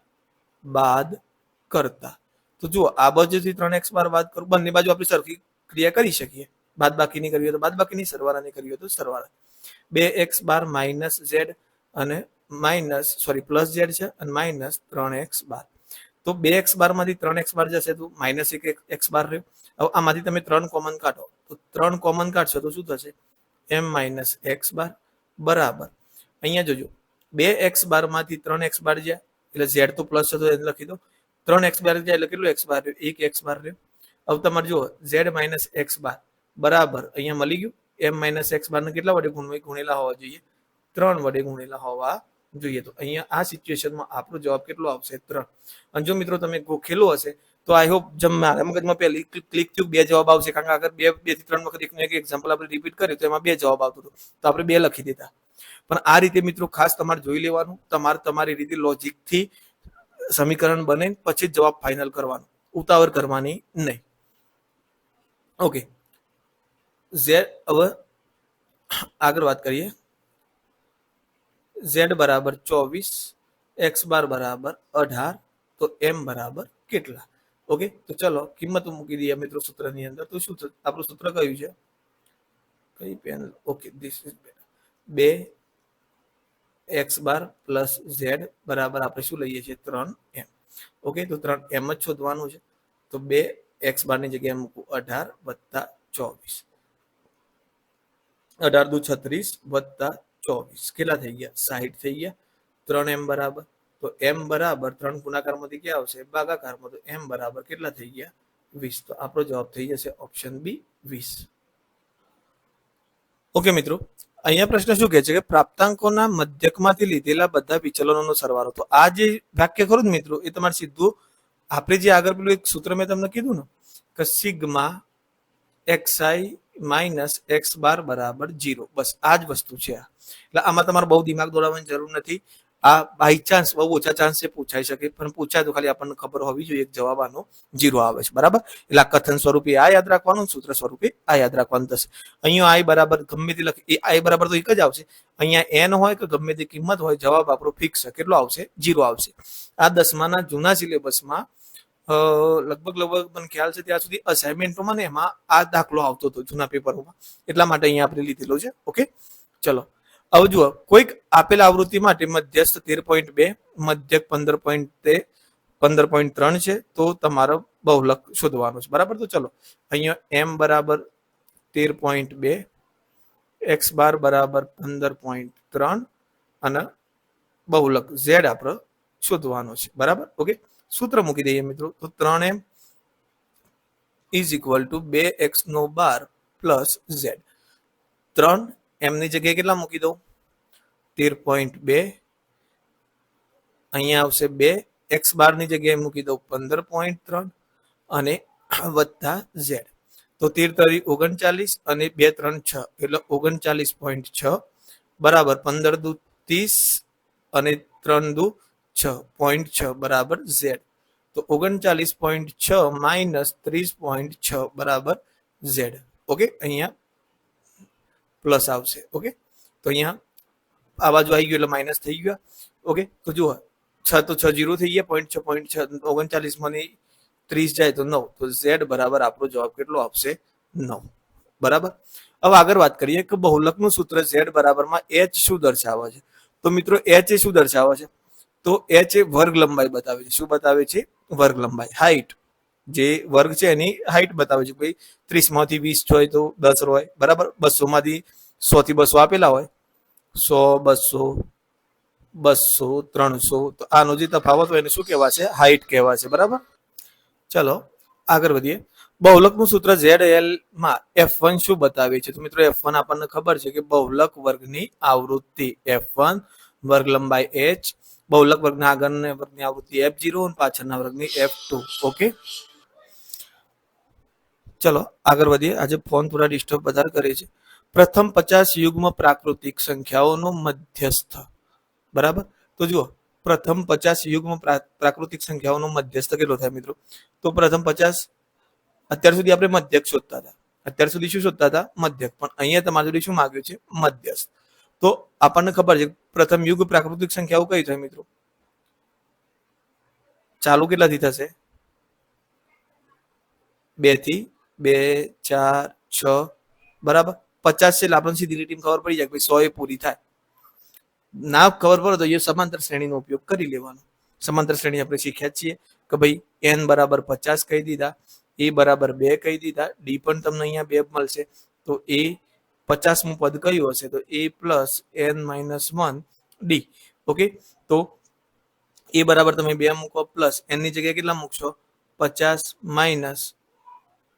બાદ કરતા. તો જુઓ આ બાજુથી 3x બાર બાદ કરું, બંને બાજુ આપણે સરખી ક્રિયા કરી શકીએ. બાદ બાકીની કરવી હોય તો બાદ બાકીની, સરવાળાની કરવી હોય તો સરવાળા. 2x બાર માઇનસ z અને પ્લસ z છે અને માઇનસ 3x બાર. તો 2x બાર માંથી 3x બાર જશે તો માઇનસ 1x બાર રહ્યો. હવે આમાંથી તમે 3 કોમન કાઢો, તો 3 કોમન કાઢશો તો શું થશે, m માઇનસ એક્સ બાર બરાબર અહીંયા જોજો 2x બાર માંથી 3x બાર જાય એટલે ઝેડ તો પ્લસ હતો એટલે લખી દો. 3x બાર જાય એટલે કેટલું x બાર રહ્યું? 1x બાર રહ્યું. હવે તમારે જુઓ z માઇનસ એક્સ બાર બરાબર અહીંયા મળી ગયું. m માઇનસ એક્સ બાર ને કેટલા વડે ગુણેલા હોવા જોઈએ? 3 વડે ગુણેલા હોવા જોઈએ. તો અહીંયા આ સિચ્યુએશનમાં આપણો જવાબ કેટલો આવશે? 3. અને જો મિત્રો તમે ગોખેલું હશે તો આઈ હોપ જેમ મારા મગજમાં પહેલી ક્લિક થયું 2 જવાબ આવશે, કારણ કે આગળ 2 થી 3 વખત એકનું એક એક્ઝામ્પલ આપણે રિપીટ કર્યું તો એમાં 2 જવાબ આવતો હતો, તો આપણે 2 લખી દેતા. પણ આ રીતે મિત્રો ખાસ તમારે જોઈ લેવાનું, તમારી રીતે લોજિકથી સમીકરણ બને પછી જ જવાબ ફાઇનલ કરવાનો, ઉતાવળ કરવાની નહીં. ઓકે, ઝેડ હવે આગળ વાત કરીએ. z બરાબર 24, x બાર બરાબર 18, તો m બરાબર કેટલા? ઓકે, તો ચલો કિંમત મૂકી દઈએ મિત્રો સૂત્રની અંદર. તો શું આપણું સૂત્ર કયું છે? કઈ pen? Okay, this is 2x bar plus z બરાબર આપણે શું લઈએ છીએ? 3m. ઓકે, તો 3m જ શોધવાનું છે. તો 2x બાર ની જગ્યાએ મૂકું 18 વત્તા 24. 18 દુ 36 વત્તા 24 કેટલા થઈ ગયા? 60 થઈ ગયા. 3m બરાબર, તો m બરાબર 3 ગુણાકારમાંથી ક્યાં આવશે? ભાગાકારમાં. તો m બરાબર કેટલા થઈ ગયા? 20. તો આપણો જવાબ થઈ જશે ઓપ્શન બી 20. ઓકે મિત્રો, અહીંયા પ્રશ્ન શું કહે છે કે પ્રાપ્તાંકોના મધ્યકમાંથી લીધેલા બધા વિચલનોનો સરવાળો. તો આ જે વાક્ય ખરું ને મિત્રો, એ તમારે સીધું આપણે જે આગળ પેલું એક સૂત્ર મેં તમને કીધું ને કે sigma xi minus x bar બરાબર 0, બસ આ જ વસ્તુ છે. એટલે આમાં તમારે બહુ દિમાગ દોડાવવાની જરૂર નથી. આ બાય ચાન્સ બહુ ઓછા ચાન્સે પૂછાઈ શકે, પણ પૂછાય તો ખાલી આપણને ખબર હોવી જોઈએ જવાબ આનો 0 આવે છે. બરાબર, એટલે આ કથન સ્વરૂપે આ યાદ રાખવાનું, સૂત્ર સ્વરૂપે આ યાદ રાખવાનું થશે. અહીંયા આઈ બરાબર ગમે તે લખી, એ આઈ બરાબર તો એક જ આવશે. અહીંયા એન હોય કે ગમે તે કિંમત હોય, જવાબ આપણો ફિક્સ છે. કેટલો આવશે? 0 આવશે. આ 10માના જૂના સિલેબસમાં લગભગ મને ખ્યાલ છે ત્યાં સુધી અસાઇનમેન્ટોમાં ને એમાં આ દાખલો આવતો હતો જૂના પેપરોમાં, એટલા માટે અહીંયા આપણે લીધેલો છે. ઓકે, ચલો હવે જુઓ, કોઈક આપેલ આવૃત્તિ માટે મધ્યસ્થ 13.2, મધ્યક 15.3 છે, તો તમારો બહુલક શોધવાનો છે. બરાબર, તો ચલો અહીંયા m બરાબર 13.2, x બાર બરાબર 15.3 અને બહુલક z આપણે શોધવાનો છે. બરાબર, ઓકે, સૂત્ર મૂકી દઈએ મિત્રો. તો 3m is equal to 2x² plus z. 3m ની જગ્યાએ કેટલા મૂકી દઉં? 13.2. અહીંયા આવશે 2, x બાર ની જગ્યાએ મૂકી દઉં 15.3 અને વત્તા z. તો 13 તરી 39 અને 2 3 6 એટલે 39.6 બરાબર 15 દુ 30 અને 3 દુ 6.6 બરાબર z. તો 39.6 માઇનસ 30.6 બરાબર z. ઓકે, અહીંયા પ્લસ આવશે. ઓકે, તો અહીંયા આ બાજુ આવી ગયું એટલે માઇનસ થઈ ગયા. ઓકે, તો જુઓ 6 તો 6 0 થઈ ગયા, 0.6 39 માંથી 30 જાય તો 9, તો z બરાબર આપણો જવાબ કેટલો આવશે? 9. બરાબર, હવે આગળ વાત કરીએ કે બહુલકનું સૂત્ર z બરાબરમાં h શું દર્શાવે છે? તો મિત્રો h એ શું દર્શાવે છે? તો h એ વર્ગ લંબાઈ બતાવે છે. શું બતાવે છે? વર્ગ લંબાઈ, હાઈટ. જે વર્ગ છે એની હાઈટ બતાવે છે. ભાઈ 30 માંથી 20 હોય તો 10 હોય. બરાબર, 200 માંથી 100 થી 200 આપેલા હોય, 100 200 200 300, તો આનો જે તફાવત હોય એને શું કહેવાશે? હાઈટ કહેવાશે. બરાબર, ચલો આગળ વધીએ. બહુલકનું સૂત્ર ZL માં F1 શું બતાવે છે? તો મિત્રો F1 આપણને ખબર છે કે બહુલક વર્ગની આવૃત્તિ F1, વર્ગ લંબાઈ h, બહુલક વર્ગના આગળના વર્ગની આવૃત્તિ F0 અને પાછળના વર્ગની F2. ઓકે, ચલો આગળ વધીએ. આજે ફોન થોડા ડિસ્ટર્બ વધારે કરે છે. પ્રથમ 50 યુગ્મ પ્રાકૃતિક સંખ્યાઓનો મધ્યસ્થ. બરાબર, તો જુઓ પ્રથમ 50 યુગ્મ પ્રાકૃતિક સંખ્યાઓનો મધ્યસ્થ કેટલો થાય મિત્રો? તો પ્રથમ 50, અત્યાર સુધી આપણે મધ્યક શોધતા હતા. અત્યાર સુધી શું શોધતા હતા? મધ્યક. પણ અહીંયા તમારા જોડે શું માંગ્યું છે? મધ્યસ્થ. તો આપણને ખબર છે પ્રથમ યુગ પ્રાકૃતિક સંખ્યાઓ કઈ થાય મિત્રો? ચાલુ કેટલાથી થશે? 2 થી 2 4 6. બરાબર, 50 છે એટલે આપણને સીધી લીટીમાં ખબર પડી જાય કે 100 એ પૂરી થાય. ના ખબર પડે તો એ સમાંતર શ્રેણીનો ઉપયોગ કરી લેવાનો. સમાંતર શ્રેણી આપણે શીખ્યા છીએ કે ભાઈ n બરાબર 50 કહી દીધા, a બરાબર 2 કહી દીધા, d પણ તમને અહીંયા 2 મળશે. તો a 50મું પદ કયું હશે? તો a plus n minus 1 d. Okay, તો એ બરાબર તમે 2 મૂકો પ્લસ n ની જગ્યાએ કેટલા મૂકશો 50 માઇનસ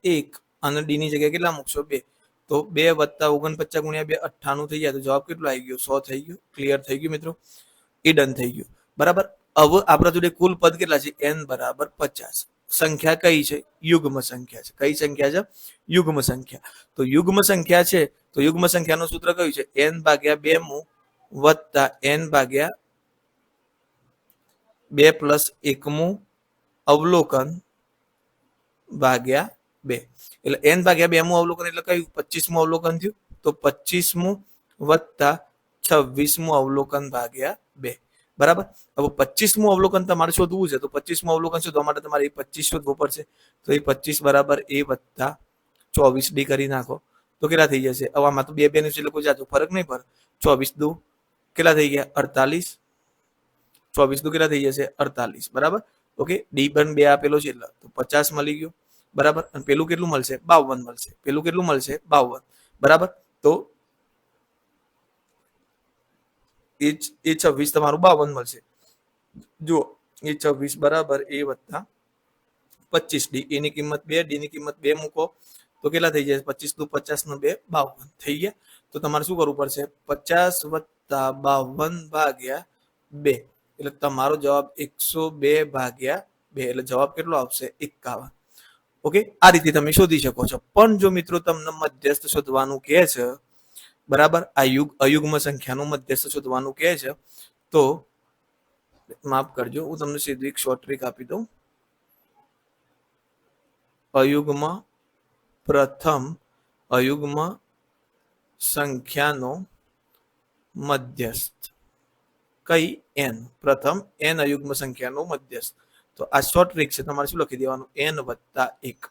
1 અને d ની જગ્યાએ કેટલા મૂકશો 2, તો 2 વત્તા 49 ગુણ્યા 2 98 થઈ જાય, તો જવાબ કેટલો આવી ગયો 100 થઈ ગયો. ક્લિયર થઈ ગયું મિત્રો, એ ડન થઈ ગયું. બરાબર, હવે આપણા જોડે કુલ પદ કેટલા છે n બરાબર 50. સંખ્યા કઈ છે? યુગ્મ સંખ્યા છે. કઈ સંખ્યા છે? યુગ્મ સંખ્યા. તો યુગ્મ સંખ્યા છે તો યુગ્મ સંખ્યાનું સૂત્ર કયું છે? n ભાગ્યા 2 મુ વત્તા n ભાગ્યા 2 પ્લસ 1 મુ અવલોકન ભાગ્યા 2. એટલે n ભાગ્યા 2 મુ અવલોકન એટલે કયું? 25મું અવલોકન થયું, તો 25મું વત્તા 26મું અવલોકન ભાગ્યા 2. બરાબર, હવે 25મું અવલોકન તમારે શોધવું છે, તો 25મું અવલોકન શોધવા માટે તમારે એ 25 શોધવું પડશે. તો એ 25 બરાબર a વત્તા 24d કરી નાખો તો કેટલા થઈ જશે? હવે આમાં તો 2 2 એટલે કોઈ જાજો ફરક નહીં પડે. 24 દુ કેટલા થઈ ગયા? 48. 24 દુ કેટલા થઈ જશે? 48. બરાબર, ઓકે, ડી પણ 2 આપેલો છે એટલે તો 50 મળી ગયો. બરાબર, અને પેલું કેટલું મળશે? 52 મળશે. પેલું કેટલું મળશે? 52. બરાબર, તો એ 26 તમારું 52 મળશે. જુઓ, એ 26 બરાબર a વત્તા 25 ડી. એની કિંમત 2, ડી ની કિંમત 2 મૂકો તો કેટલા થઈ જાય? 25 દુ 50 ને 2 52 થઈ ગયા. તો તમારે શું કરવું પડશે? 50 વત્તા 52 ભાગ્યા 2, એટલે તમારો જવાબ 102 ભાગ્યા 2, એટલે જવાબ કેટલો આવશે? 51. ઓકે, આ રીતે તમે શોધી શકો છો. પણ જો મિત્રો તમને મધ્યસ્થ શોધવાનું કહે છે, બરાબર, આ અયુગ્મ સંખ્યાનું મધ્યસ્થ શોધવાનું કહે છે, તો માફ કરજો, હું તમને સીધી એક શોર્ટ ટ્રીક આપી દઉં. અયુગ્મ સંખ્યાનો મધ્યસ્થ કઈ? n. પ્રથમ n અયુગ્મ સંખ્યાનો મધ્યસ્થ. તો આ શોર્ટ ટ્રીક છે. તમારે શું લખી દેવાનું? n વત્તા 1.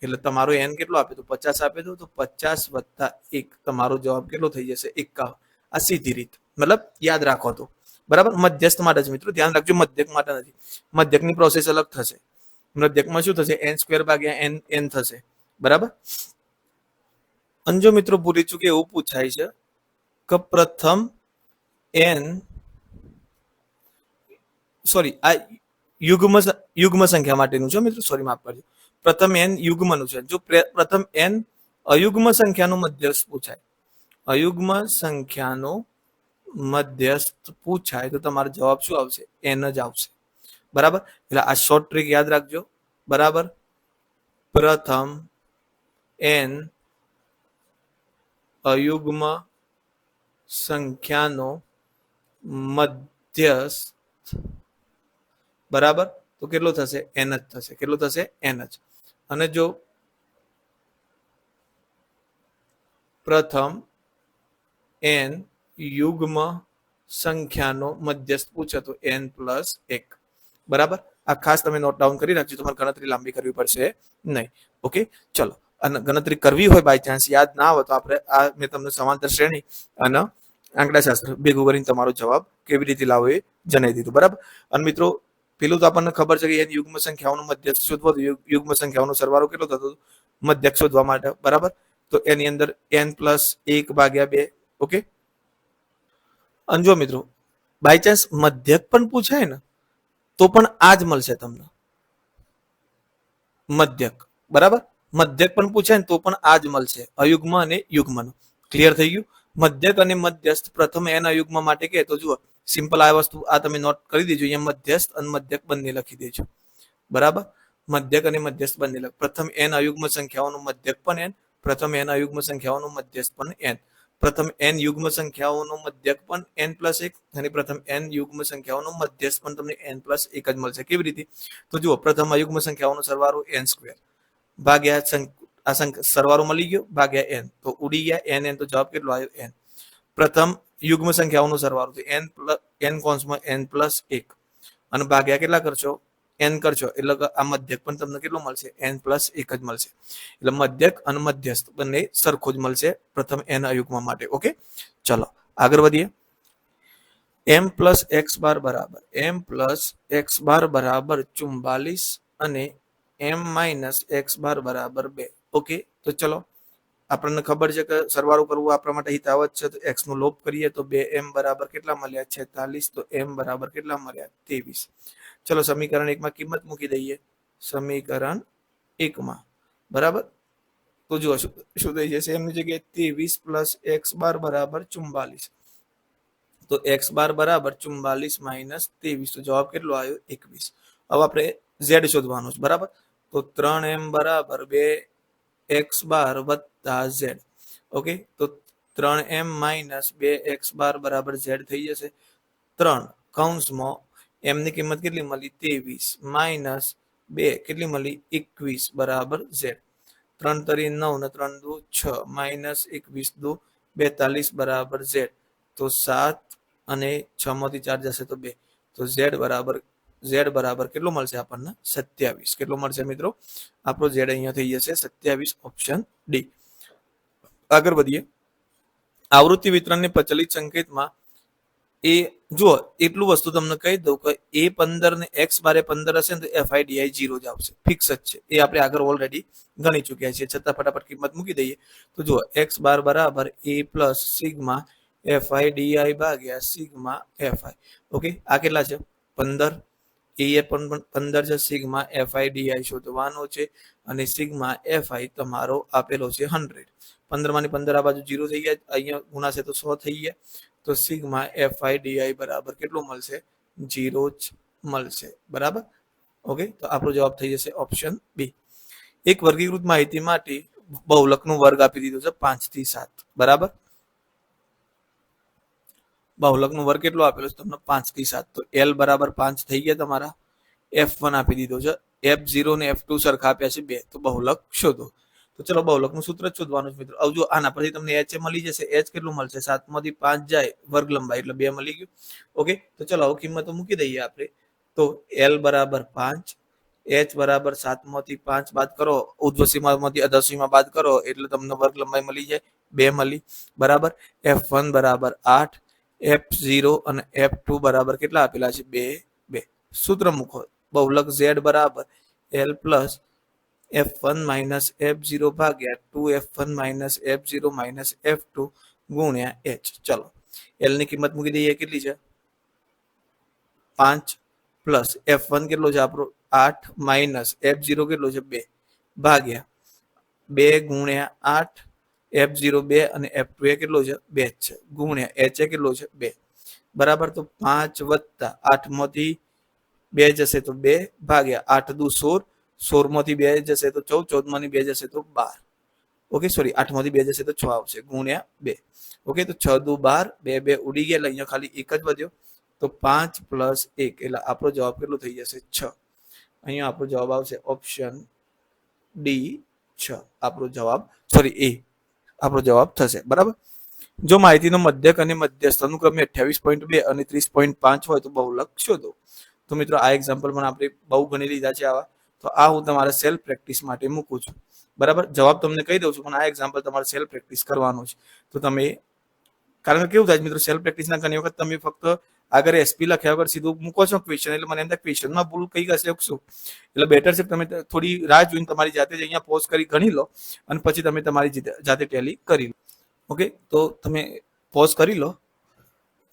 એટલે તમારો n કેટલો આપે? તો 50 આપે તો 50 વત્તા 1 તમારો જવાબ કેટલો થઈ જશે? 51. આ સીધી રીત, મતલબ યાદ રાખો તો. બરાબર, મધ્યસ્થ માટે જ મિત્રો ધ્યાન રાખજો, મધ્યક માટે નથી. મધ્યકની પ્રોસેસ અલગ થશે. મધ્યકમાં શું થશે? n² ભાગ્યા n થશે. બરાબર, અને જો મિત્રો ભૂલી ચૂકે એવું પૂછાય છે કે પ્રથમ n, સોરી, આ યુગ્મ સંખ્યા માટેનું છે મિત્રો, સોરી માફ કરજો. પ્રથમ n યુગ્મનું છે. જો પ્રથમ n અયુગ્મ સંખ્યાનું મધ્યસ્થ પૂછાય, અયુગ્મ સંખ્યાનો મધ્યસ્થ પૂછાય, તો તમારો જવાબ શું આવશે? n જ આવશે. બરાબર, એટલે આ શોર્ટ ટ્રીક યાદ રાખજો. બરાબર, પ્રથમ n અયુગ્મ સંખ્યાનો મધ્યસ્થ, બરાબર, તો કેટલો થશે? n જ થશે. કેટલો થશે? n જ. અને જો પ્રથમ n યુગ્મ સંખ્યાનો મધ્યસ્થ પૂછે તો n પ્લસ 1. બરાબર, આ ખાસ તમે નોટ ડાઉન કરી રાખજો, તમારે ગણતરી લાંબી કરવી પડશે નહીં. ઓકે, ચલો. અને ગણતરી કરવી હોય બાય ચાન્સ યાદ ના આવે તો આપણે આ મેં તમને સમાંતર શ્રેણી અને આંકડાશાસ્ત્ર ભેગું કરીને તમારો જવાબ કેવી રીતે લાવો એ જણાવી દીધું. બરાબર, અને મિત્રો પેલું તો આપણને ખબર છે કે યુગ્મ સંખ્યાઓનો મધ્યક શોધવો, યુગ્મ સંખ્યાઓનો સરવાળો કેટલો થતો? મધ્યક શોધવા માટે. બરાબર, તો એની અંદર n પ્લસ 1 ભાગ્યા 2. ઓકે, અને જો મિત્રો બાય ચાન્સ મધ્યક પણ પૂછાય ને તો પણ આ જ મળશે તમને, મધ્યક. બરાબર, મધ્યક પણ પૂછાય ને તો પણ આ જ મળશે, અયુગ્મ અને યુગ્મનો. ક્લિયર થઈ ગયું? મધ્યક અને મધ્યસ્થ પ્રથમ n અયુગ્મ માટે કે તો જુઓ સિમ્પલ આ વસ્તુ આ તમે નોટ કરી દેજો. અહીંયા મધ્યસ્થ અને મધ્યક બંને લખી દેજો. બરાબર, મધ્યક અને મધ્યસ્થ બંને લખ. પ્રથમ n અયુગ્મ સંખ્યાઓનું મધ્યક પણ n, પ્રથમ n અયુગ્મ સંખ્યાઓનું મધ્યસ્થ પણ n. પ્રથમ n યુગ્મ સંખ્યાઓનો મધ્યક પણ n પ્લસ 1 અને પ્રથમ n યુગ્મ સંખ્યાઓનો મધ્યસ્થ પણ તમને n પ્લસ 1 જ મળશે. કેવી રીતે? તો જુઓ, પ્રથમ અયુગ્મ સંખ્યાઓનો સરવાળો n² ભાગ્યા આ સરવાળો મળી ગયો ભાગ્યા n, તો ઉડી ગયા n તો જવાબ કેટલો આવ્યો? n. પ્રથમ યુગ્મ સંખ્યાઓનો સરવાળો તો n કોન્સમાં n પ્લસ 1 અને ભાગ્યા કેટલા કરશો? n કરશો એટલે આ મધ્યક પણ તમને કેટલો મળશે? n પ્લસ 1 જ મળશે. એટલે મધ્યક અને મધ્યસ્થ બંને સરખો જ મળશે પ્રથમ n અયુગ્મ માટે. ઓકે, ચલો આગળ વધીએ. m પ્લસ એક્સ બાર બરાબર m પ્લસ એક્સ બાર બરાબર 44 અને m માઇનસ એક્સ બાર બરાબર 2. ઓકે, તો ચલો આપણને ખબર છે કે સરવાળો કરવો આપણા માટે હિતાવત છે, તો x નો લોપ કરીએ તો 2m બરાબર કેટલા મળ્યા 46, તો m બરાબર કેટલા મળ્યા 23. ચલો સમીકરણ 1 માં કિંમત મૂકી દઈએ. સમીકરણ 1 માં બરાબર, તો જુઓ શું થઈ જશે, એમની જગ્યાએ 23 પ્લસ x બાર બરાબર 44. તો x બાર બરાબર 44 માઇનસ 23, તો જવાબ કેટલો આવ્યો 21. હવે આપણે z શોધવાનું છે બરાબર, તો 3m બરાબર 2x બાર વત્તા z. ઓકે, તો 3m માઇનસ 2x બાર બરાબર z થઈ જશે. 3 કૌંસમાં m ની કિંમત કેટલી મળી 23 માઇનસ 2 કેટલી મળી 21 બરાબર z. 3 તરી 9 ને 3 દુ 6 માઇનસ 21 દુ 42 બરાબર z. તો 7 અને 6 માંથી 4 જશે તો 2, તો z બરાબર કેટલો મળશે આપણને 27. કેટલો મળશે મિત્રો, આપણો z અહીંયા થઈ જશે 27, ઓપ્શન ડી. આગળ વધીએ. આવૃત્તિ વિતરણને પ્રચલિત સંકેતમાં એ જુઓ એટલું વસ્તુ તમને કહી દઉં કે a15 ને x બારે 15 હશે ને તો FIDI 0 જ આવશે, ફિક્સ જ છે. એ આપણે આગળ ઓલરેડી ગણી ચૂક્યા છીએ, છતાં ફટાફટ કિંમત મૂકી દઈએ. તો જુઓ x બાર બરાબર a પ્લસ સિગ્મા FIDI ભાગ્યા સિગ્મા FI. ઓકે, આ કેટલા છે 15, એ પણ 15 છે, સિગ્મા FIDI શોધવાનો છે અને સિગ્મા FI તમારો આપેલો છે 100. 15 માંથી 15 આ બાજુ 0 થઈ ગયા, અહીંયા ગુણાશે તો 100 થઈ ગયા. તો સિગ્મા FIDI બરાબર કેટલો મળશે 0 જ મળશે બરાબર. ઓકે, તો આપણો જવાબ થઈ જશે ઓપ્શન બી. એક વર્ગીકૃત માહિતી માટે બહુલકનો વર્ગ આપી દીધો છે 5 થી 7 બરાબર. બહુલકનો વર્ગ કેટલો આપેલો છે તમને 5 થી 7, તો L બરાબર 5 થઈ ગયા તમારા. F1 આપી દીધો છે, F0 ને F2 સરખા આપ્યા છે 2, તો બહુલક શોધો. તો ચલો બહુલકનું સૂત્ર જ શોધવાનું છે મિત્રો. આવજો આના પરથી તમને h મળી જશે. h કેટલું મળશે, 7 માંથી 5 જાય વર્ગ લંબાઈ એટલે 2 મળી ગયું. ઓકે, તો ચલો હવે કિંમતો મૂકી દઈએ આપણે. તો L બરાબર 5, h બરાબર 7 માંથી 5 બાદ કરો, ઉર્ધ્વ સીમામાંથી અધર બાદ કરો એટલે તમને વર્ગ લંબાઈ મળી જાય 2 મળી બરાબર. F1 બરાબર 8, F0 અને F2 બરાબર કેટલા આપેલા છે 2 2. સૂત્ર મૂકો. બહુલક z બરાબર L plus F1 minus F0 ભાગ્યા 2F1 minus F0 minus F2 ગુણ્યા h. ચલો L ની કિંમત મૂકી દઈએ, કેટલી છે 5 પ્લસ F1 કેટલો છે આપણો 8 માઇનસ F0 કેટલો છે 2 ભાગ્યા 2 ગુણ્યા 8, F0 2 અને F2 એ કેટલો છે 2 છે ગુણ્યા h એ કેટલો છે 2 બરાબર. તો 5 વત્તા 8 માંથી 2 જશે તો 2 ભાગ્યા 8 દુ 16, 16 માંથી 2 જશે તો 14, 14 માંથી 2 જશે તો 12. ઓકે, સોરી 8 માંથી 2 જશે તો 6 આવશે ગુણ્યા 2. ઓકે, તો 6 દુ 12, 2 2 ઉડી ગયા એટલે અહીંયા ખાલી એક જ વધ્યો. તો 5 પ્લસ 1 એટલે આપણો જવાબ કેટલો થઈ જશે 6. અહીંયા આપણો જવાબ આવશે ઓપ્શન ડી 6. આપણો જવાબ સોરી એ આપણો જવાબ થશે બરાબર. જો માહિતીનો મધ્યક અને મધ્યસ્થ અનુક્રમે 28.2 અને 30.5 હોય તો બહુલક શોધો. તો મિત્રો આ એક્ઝામ્પલ પણ આપણે બહુ ગણી લીધા છે આવા. તો આ હું તમારા સેલ્ફ પ્રેક્ટિસ માટે મૂકું છું બરાબર. જવાબ તમને કહી દઉં છું પણ આ એક્ઝામ્પલ તમારે સેલ્ફ પ્રેક્ટિસ કરવાનું છે. તો તમે, કારણ કે કેવું થાય મિત્રો, સેલ્ફ પ્રેક્ટિસના ઘણી વખત તમે ફક્ત આગળ એસપી લખ્યા વગર સીધું મૂકો છો ક્વેશ્ચન, એટલે મને એમ થાય ક્વેશ્ચનમાં ભૂલ કઈ હશે શું. એટલે બેટર છે તમે થોડી રાહ જોઈને તમારી જાતે જ અહીંયા પોઝ કરી ગણી લો અને પછી તમે તમારી જાતે ટેલી કરી લો. ઓકે, તો તમે પોઝ કરી લો.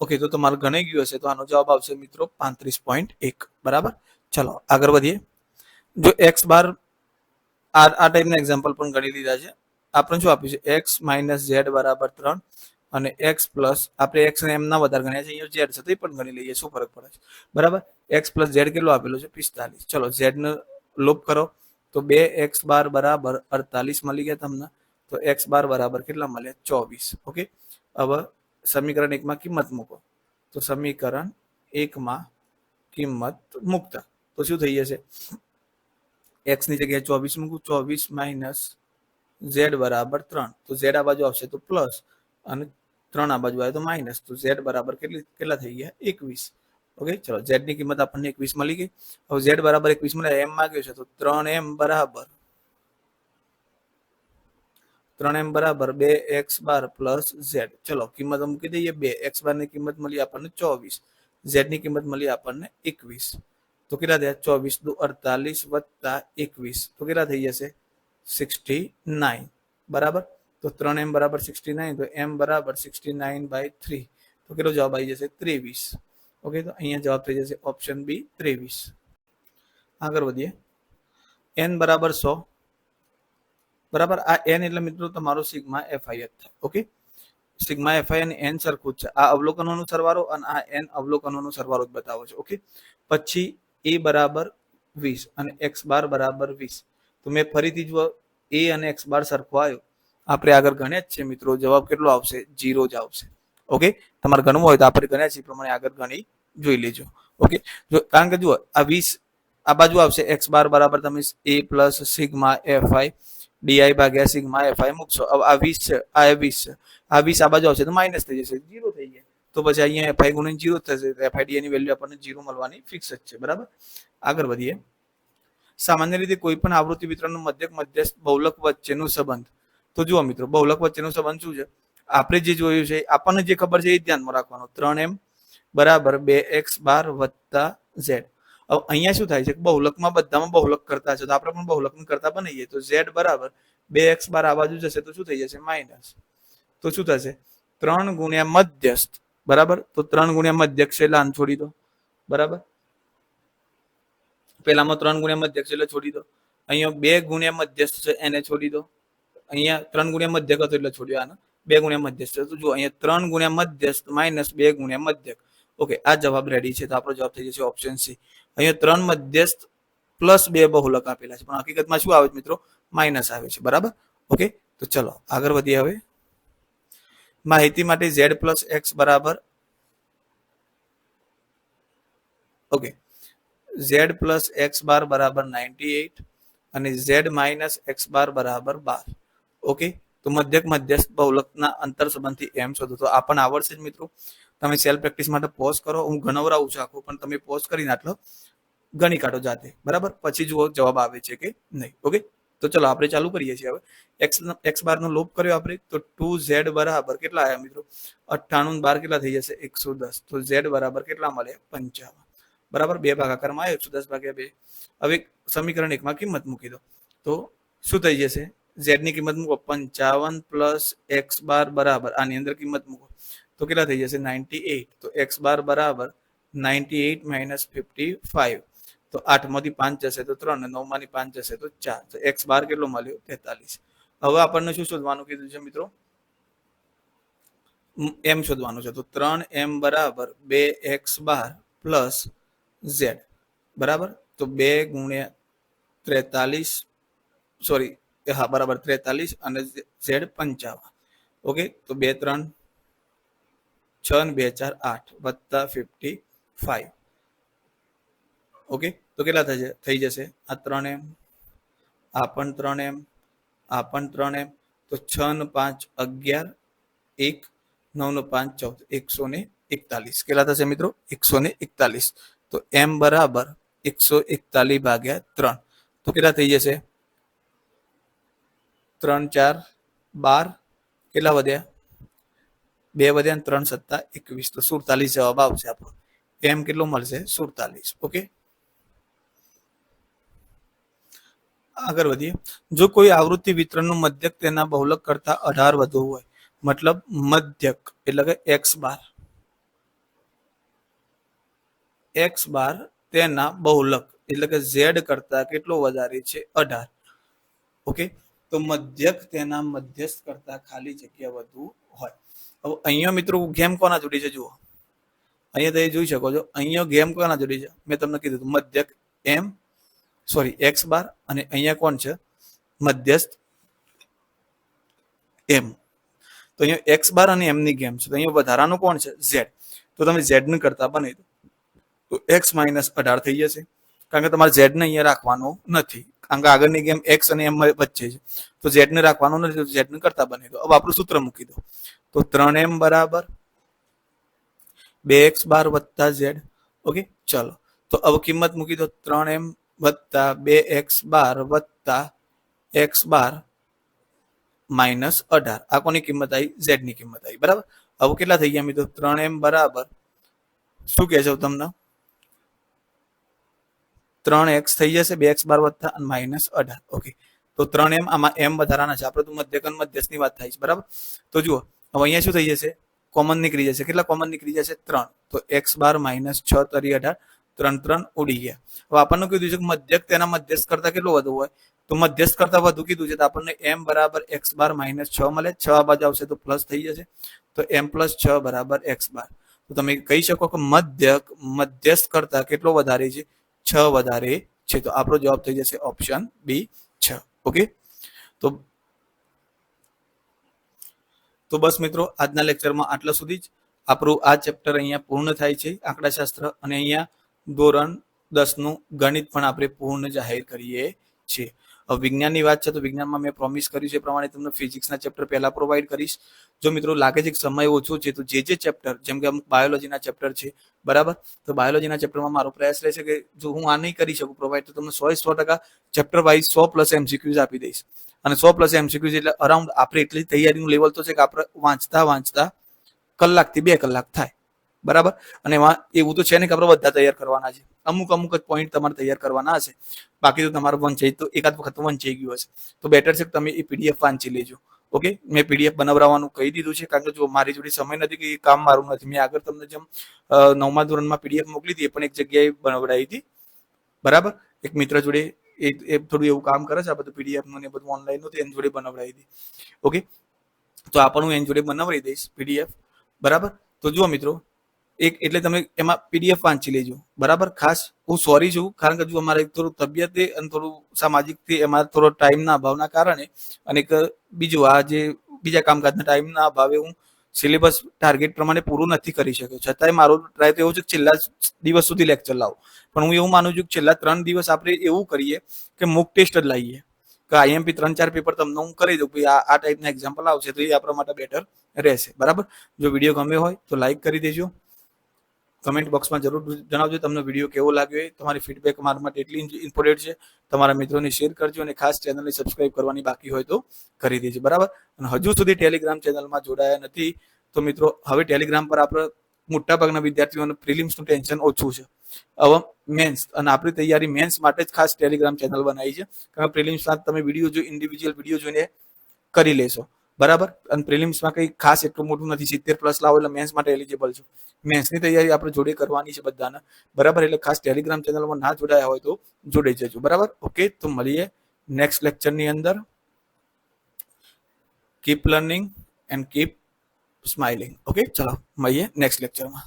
ઓકે, તો તમારે ગણાઈ ગયું હશે. તો આનો જવાબ આવશે મિત્રો 35.1 બરાબર. ચલો આગળ વધીએ. જો એક્સ બાર આ ટાઈપના એક્ઝામ્પલ પણ ગણી લીધા છે. આપણે શું આપ્યું છે એક્સ માઇનસ ઝેડ બરાબર 3 અને એક્સ પ્લસ, આપણે એક્સ ને એમ ના વધારે ગણ્યા છે, અહીંયા ઝેડ છે તો એ પણ ગણી લઈએ, શું ફરક પડે છે બરાબર. એક્સ પ્લસ ઝેડ કેટલો આપેલો છે 45. ચલો ઝેડ નો લોપ કરો તો 2x બાર બરાબર 48 મળી ગયા તમને. તો એક્સ બાર બરાબર કેટલા મળ્યા 24. ઓકે, હવે સમીકરણ 1 માં કિંમત મૂકો. તો સમીકરણ 1 માં કિંમત મૂકતા તો શું થઈ જશે, એક્સ ની જગ્યાએ 24 મૂકું, 24 માઇનસ ઝેડ બરાબર 3. તો ઝેડ આ બાજુ આવશે તો પ્લસ અને 3 આ બાજુ આવે તો માઇનસ. તો ઝેડ બરાબર કેટલા થઈ ગયા 21. ઓકે, ચલો ઝેડ ની કિંમત આપણને 21 મળી ગઈ. હવે ઝેડ બરાબર 21 મળે, એમ માંગ્યો છે તો 3m બરાબર 2x બાર પ્લસ ઝેડ. ચલો કિંમત મૂકી દઈએ. 2x બાર ની કિંમત મળી આપણને 24, ઝેડ ની કિંમત મળી આપણને 21. તો કેટલા થયા 24 દુ 48 વત્તા 21, તો કેટલા થઈ જશે 69 બરાબર. તો 3m બરાબર 69, તો m બરાબર 69/3, તો કેટલો જવાબ આવી જશે 23. ઓકે, તો અહીંયા જવાબ થઈ જશે ઓપ્શન બી 23. આગળ વધીએ. n બરાબર 100, બરાબર. આ n એટલે મિત્રો તમારો સિગ્મા fi થાય. ઓકે, સિગ્મા fi અને n સરખું જ છે. આ અવલોકનોનો સરવાળો અને આ n અવલોકનોનો સરવાળો જ બતાવો છે. ઓકે, પછી a બરાબર 20 અને x બાર બરાબર 20. તો મેં ફરીથી જો a અને x બાર સરખો આવ્યો, આપણે આગળ ગણ્યા જ છે મિત્રો, જવાબ કેટલો આવશે? 0 જ આવશે. ઓકે, તમારે ગણવું હોય તો આપણે ગણ્યા છે એ પ્રમાણે આગળ ગણી જોઈ લેજો. ઓકે, જો કારણ કે જુઓ આ 20 આ બાજુ આવશે, x બાર બરાબર તમે a plus sigma fi D ભાગ્યા સિગ્મા fi મૂકશો. હવે આ 20 છે, આ 20 છે, આ 20 આ બાજુ આવશે તો માઇનસ થઈ જશે, 0 થઈ જાય. તો પછી અહીંયા fi ગુણ્યા 0 થશે, fi ડી ની વેલ્યુ આપણને 0 મળવાની ફિક્સ જ છે. બરાબર, આગળ વધીએ. સામાન્ય રીતે કોઈ પણ આવૃત્તિ વિતરણનું મધ્યસ્થ બહુલક વચ્ચેનો સંબંધ. તો જુઓ મિત્રો, બહુલક વચ્ચેનો સંબંધ શું છે? આપણે જે જોયું છે, આપણને જે ખબર છે એ ધ્યાનમાં રાખવાનો. 3m બરાબર 2x બાર વત્તા z. હવે અહીંયા શું થાય છે? બહુલકમાં બધામાં બહુલક કરતા છે, તો આપણે પણ બહુલક કરતા બનાવીએ. તો z બરાબર 2x બાર આ બાજુ જશે તો શું થઈ જશે? માઇનસ. તો શું થશે? 3 ગુણ્યા મધ્યસ્થ, બરાબર. તો 3 ગુણ્યા મધ્યસ્થ એટલે આને છોડી દો. બરાબર, પેલામાં 3 ગુણ્યા મધ્યસ્થ એટલે છોડી દો. અહીંયા 2 ગુણ્યા મધ્યસ્થ છે એને છોડી દો. અહીંયા 3 ગુણ્યા મધ્યક હતો એટલે છોડ્યો આને. 2 ગુણ્યા મધ્યસ્થ. તો જુઓ અહીંયા 3 ગુણ્યા મધ્યસ્થ માઇનસ 2 ગુણ્યા મધ્યક. ઓકે, આ જવાબ રેડી છે. તો આપણો જવાબ થઈ જશે ઓપ્શન સી. અહીંયા 3 મધ્યસ્થ પ્લસ 2 બહુલક આપેલા છે, પણ હકીકતમાં શું આવે છે મિત્રો? માઇનસ આવે છે. બરાબર, ઓકે. તો ચલો આગળ વધીએ. હવે માહિતી માટે z પ્લસ એક્સ બરાબર, okay, z plus x bar બરાબર 98 અને z માઇનસ એક્સ બાર બરાબર 12. ઓકે, તો મધ્યસ્થ બહુલકના અંતર સંબંધથી એમ શોધો. તો આપણને આવડશે જ મિત્રો. તમે સેલ્ફ પ્રેક્ટિસ માટે પોઝ કરો, હું ગણવરાવું છું આખું, પણ તમે પોઝ કરીને આટલો ગણી કાઢો જાતે. બરાબર, પછી જુઓ જવાબ આવે છે કે નહીં. ઓકે, તો ચલો આપણે ચાલુ કરીએ છીએ. હવે એક્સ બાર નો લોપ કર્યો આપણે, તો 2z બરાબર કેટલા આવ્યા મિત્રો? 98 બાર કેટલા થઈ જશે? 110. તો z બરાબર કેટલા મળે? 55. બરાબર, 2 ભાગાકારમાં આવ્યો 110 ભાગ્યા 2. હવે સમીકરણ 1 માં કિંમત મૂકી દો. તો શું થઈ જશે? z ની કિંમત મૂકો, 55 પ્લસ એક્સ બાર બરાબર આની અંદર કિંમત મૂકો તો કેટલા થઈ જશે? 98. તો એક્સ બાર બરાબર 98 માઇનસ 55. તો 8 માંથી 5 જશે તો 3, 9 માંથી 5 જશે તો 4. તો એક્સ બાર કેટલો મળ્યો? 43. હવે આપણને શું શોધવાનું કીધું છે મિત્રો? એમ શોધવાનું છે. તો 3m બરાબર 2x બાર પ્લસ z. બરાબર, તો 2 ગુણ્યા 43, સોરી, હા બરાબર 43 અને z 55. ઓકે, તો 2 3 6 ને 2 4 8 વત્તા 55. ઓકે, તો કેટલા થઈ જશે? આ 3m, આ પણ 3m, આ પણ 3m. તો 6 ને 5 11, 1 9 ને 5 14, 141. કેટલા થશે મિત્રો? 141. તો m બરાબર 141 ભાગ્યા 3. તો કેટલા થઈ જશે? 3 4 12. કેટલા વધ્યા? 2 વધ્યા ને 3 સત્તા 21. તો 47 જવાબ આવશે આપણો. m કેટલો મળશે? 47. ઓકે, આગળ વધીએ. જો કોઈ આવૃત્તિ વિતરણનું મધ્યક તેના બહુલક કરતા 18 વધુ હોય, મતલબ મધ્યક એટલે કે એક્સ બાર તેના બહુલક એટલે કે z કરતા કેટલો વધારે છે? 18. ઓકે, તો મધ્યક તેના મધ્યસ્થ કરતા ખાલી જગ્યા વધુ હોય. હવે અહીંયા મિત્રો ગેમ કોના જોડી છે? જુઓ, અહીંયા તમે જોઈ શકો છો. અહીંયા ગેમ કોના જોડી છે? મેં તમને કીધું મધ્યક m, સોરી એક્સ બાર, અને અહીંયા કોણ છે? મધ્યસ્થ m. તો અહીંયા એક્સ બાર અને m ની ગેમ છે. તો અહીંયા વધારાનું કોણ છે? z. તો તમે z ને કરતા બનાવી દો તો x માઇનસ 18 થઈ જશે, કારણ કે તમારે z ને અહીંયા રાખવાનો નથી, કારણ કે આગળની ગેમ x અને m વચ્ચે છે. તો z ને રાખવાનો નથી, તો z ને કરતા બનાવી દો. હવે આપણું સૂત્ર મૂકી દો. તો 3m બરાબર 2x બાર વત્તા z. ઓકે, ચલો તો હવે કિંમત મૂકી દો. 3m વત્તા 2x બાર વત્તા x બાર માઇનસ 18. આ કોની કિંમત આવી? z ની કિંમત આવી. બરાબર, હવે કેટલા થઈ ગયા મિત્રો? 3m બરાબર શું કહે છે તમને? 3x થઈ જશે, 2x બાર વત્તા માઇનસ 18. ઓકે, તો 3m, આમાં m વધારાના છે. આપણે તો મધ્યક અને મધ્યસ્થની વાત થાય છે, બરાબર. તો જુઓ હવે અહીંયા શું થઈ જશે, કોમન નીકળી જશે. કેટલા કોમન નીકળી જશે? 3. તો x બાર માઇનસ 6 તરી 18, 3 3 ઉડી ગયા. હવે આપણને કીધું છે કે મધ્યક તેના મધ્યસ્થ કરતા કેટલો વધુ હોય, તો મધ્યસ્થ કરતા વધુ કીધું છે, તો આપણને m બરાબર x બાર માઇનસ 6 મળે. 6 આ બાજુ આવશે તો પ્લસ થઈ જશે, તો m પ્લસ 6 બરાબર x બાર. તો તમે કહી શકો કે મધ્યક મધ્યસ્થ કરતા કેટલો વધારે છે? 6 વધારે છે. તો આપણો જવાબ થઈ જશે ઓપ્શન બી 6. ઓકે, તો બસ મિત્રો, આજના લેક્ચરમાં આટલા સુધી જ આપણું આ ચેપ્ટર અહીંયા પૂર્ણ થાય છે, આંકડાશાસ્ત્ર. અને અહીંયા ધોરણ 10 નું ગણિત પણ આપણે પૂર્ણ જાહેર કરીએ છીએ. હવે વિજ્ઞાનની વાત છે, તો વિજ્ઞાનમાં મેં પ્રોમિસ કર્યું છે એ પ્રમાણે તમને ફિઝિક્સના ચેપ્ટર પહેલા પ્રોવાઈડ કરીશ. જો મિત્રો લાગે છે કે સમય ઓછો છે, તો જે ચેપ્ટર, જેમ કે અમુક બાયોલોજીના ચેપ્ટર છે, બરાબર, તો બાયોલોજીના ચેપ્ટરમાં મારો પ્રયાસ રહેશે કે જો હું આ નહીં કરી શકું પ્રોવાઈડ, તો તમને 100% ચેપ્ટર વાઇઝ 100+ MCQs આપી દઈશ. અને 100+ MCQs એટલે અરાઉન્ડ આપણે એટલી તૈયારીનું લેવલ તો છે કે આપણે વાંચતા કલાકથી 2 કલાક થાય, બરાબર. અને એમાં એવું તો છે ને કે આપણે બધા તૈયાર કરવાના છે. અમુક જ પોઈન્ટ તમારે તૈયાર કરવાના હશે, બાકી તો તમારે વંચાઈ તો એકાદ વખત વંચાઈ ગયું હશે. તો બેટર છે કે તમે એ PDF વાંચી લેજો. ઓકે, મેં PDF બનાવવાનું કહી દીધું છે, કારણ કે જો મારી જોડે સમય નથી કે એ કામ મારું નથી. મેં આગળ તમને જેમ 9મા ધોરણમાં PDF મોકલી હતી, એ પણ એક જગ્યાએ બનાવડાવી હતી, બરાબર. એક મિત્ર જોડે એ થોડું એવું કામ કરે છે, આ બધું PDF નું ને બધું ઓનલાઈન નું, એની જોડે બનાવડાવી હતી. ઓકે, તો આ પણ હું એની જોડે બનાવી દઈશ PDF, બરાબર. તો જુઓ મિત્રો, એટલે તમે એમાં PDF વાંચી લેજો, બરાબર. ખાસ હું સોરી છું, કારણ કે જો અમારે થોડું તબિયત અને થોડું સામાજિક એમાં થોડો ટાઈમના અભાવના કારણે, અને બીજું આ જે બીજા કામકાજના ટાઈમના અભાવે હું સિલેબસ ટાર્ગેટ પ્રમાણે પૂરું નથી કરી શક્યો. છતાંય મારો ટ્રાય તો એવો છે કે છેલ્લા દિવસ સુધી લેક્ચર લાવો. પણ હું એવું માનું છું કે છેલ્લા 3 દિવસ આપણે એવું કરીએ કે મોક ટેસ્ટ જ લાવીએ, કે IMP 3-4 પેપર તમને હું કરી દઉં, ભાઈ આ ટાઈપના એક્ઝામ્પલ આવશે, તો એ આપણા માટે બેટર રહેશે, બરાબર. જો વિડીયો ગમ્યો હોય તો લાઈક કરી દેજો. કમેન્ટ બોક્સમાં જરૂર જણાવજો તમને વિડીયો કેવો લાગ્યો. એ તમારી ફીડબેક મારા માટે એટલી ઇમ્પોર્ટન્ટ છે. તમારા મિત્રોને શેર કરજો, અને ખાસ ચેનલને સબસ્ક્રાઇબ કરવાની બાકી હોય તો કરી દેજો, બરાબર. અને હજુ સુધી ટેલિગ્રામ ચેનલમાં જોડાયા નથી તો મિત્રો, હવે ટેલિગ્રામ પર આપણે મોટાભાગના વિદ્યાર્થીઓને પ્રિલિમ્સનું ટેન્શન ઓછું છે. હવે મેન્સ અને આપણી તૈયારી મેન્સ માટે જ ખાસ ટેલિગ્રામ ચેનલ બનાવી છે, કારણ કે પ્રિલિમ્સમાં તમે ઇન્ડિવિજ્યુઅલ વિડીયો જોઈને કરી લેશો, બરાબર. અને પ્રિલિમ્સમાં કંઈ ખાસ એટલું મોટું નથી, 70+ લાવો એટલે મેન્સ માટે એલિજિબલ છો. મેન્સની તૈયારી આપણે જોડે કરવાની છે બધાને, બરાબર. એટલે ખાસ ટેલિગ્રામ ચેનલમાં ના જોડાયા હોય તો જોડાઈ જજો, બરાબર. ઓકે, તો મળીએ નેક્સ્ટ લેક્ચરની અંદર. Keep learning and keep smiling. Okay, ચલો મળીએ નેક્સ્ટ લેક્ચરમાં.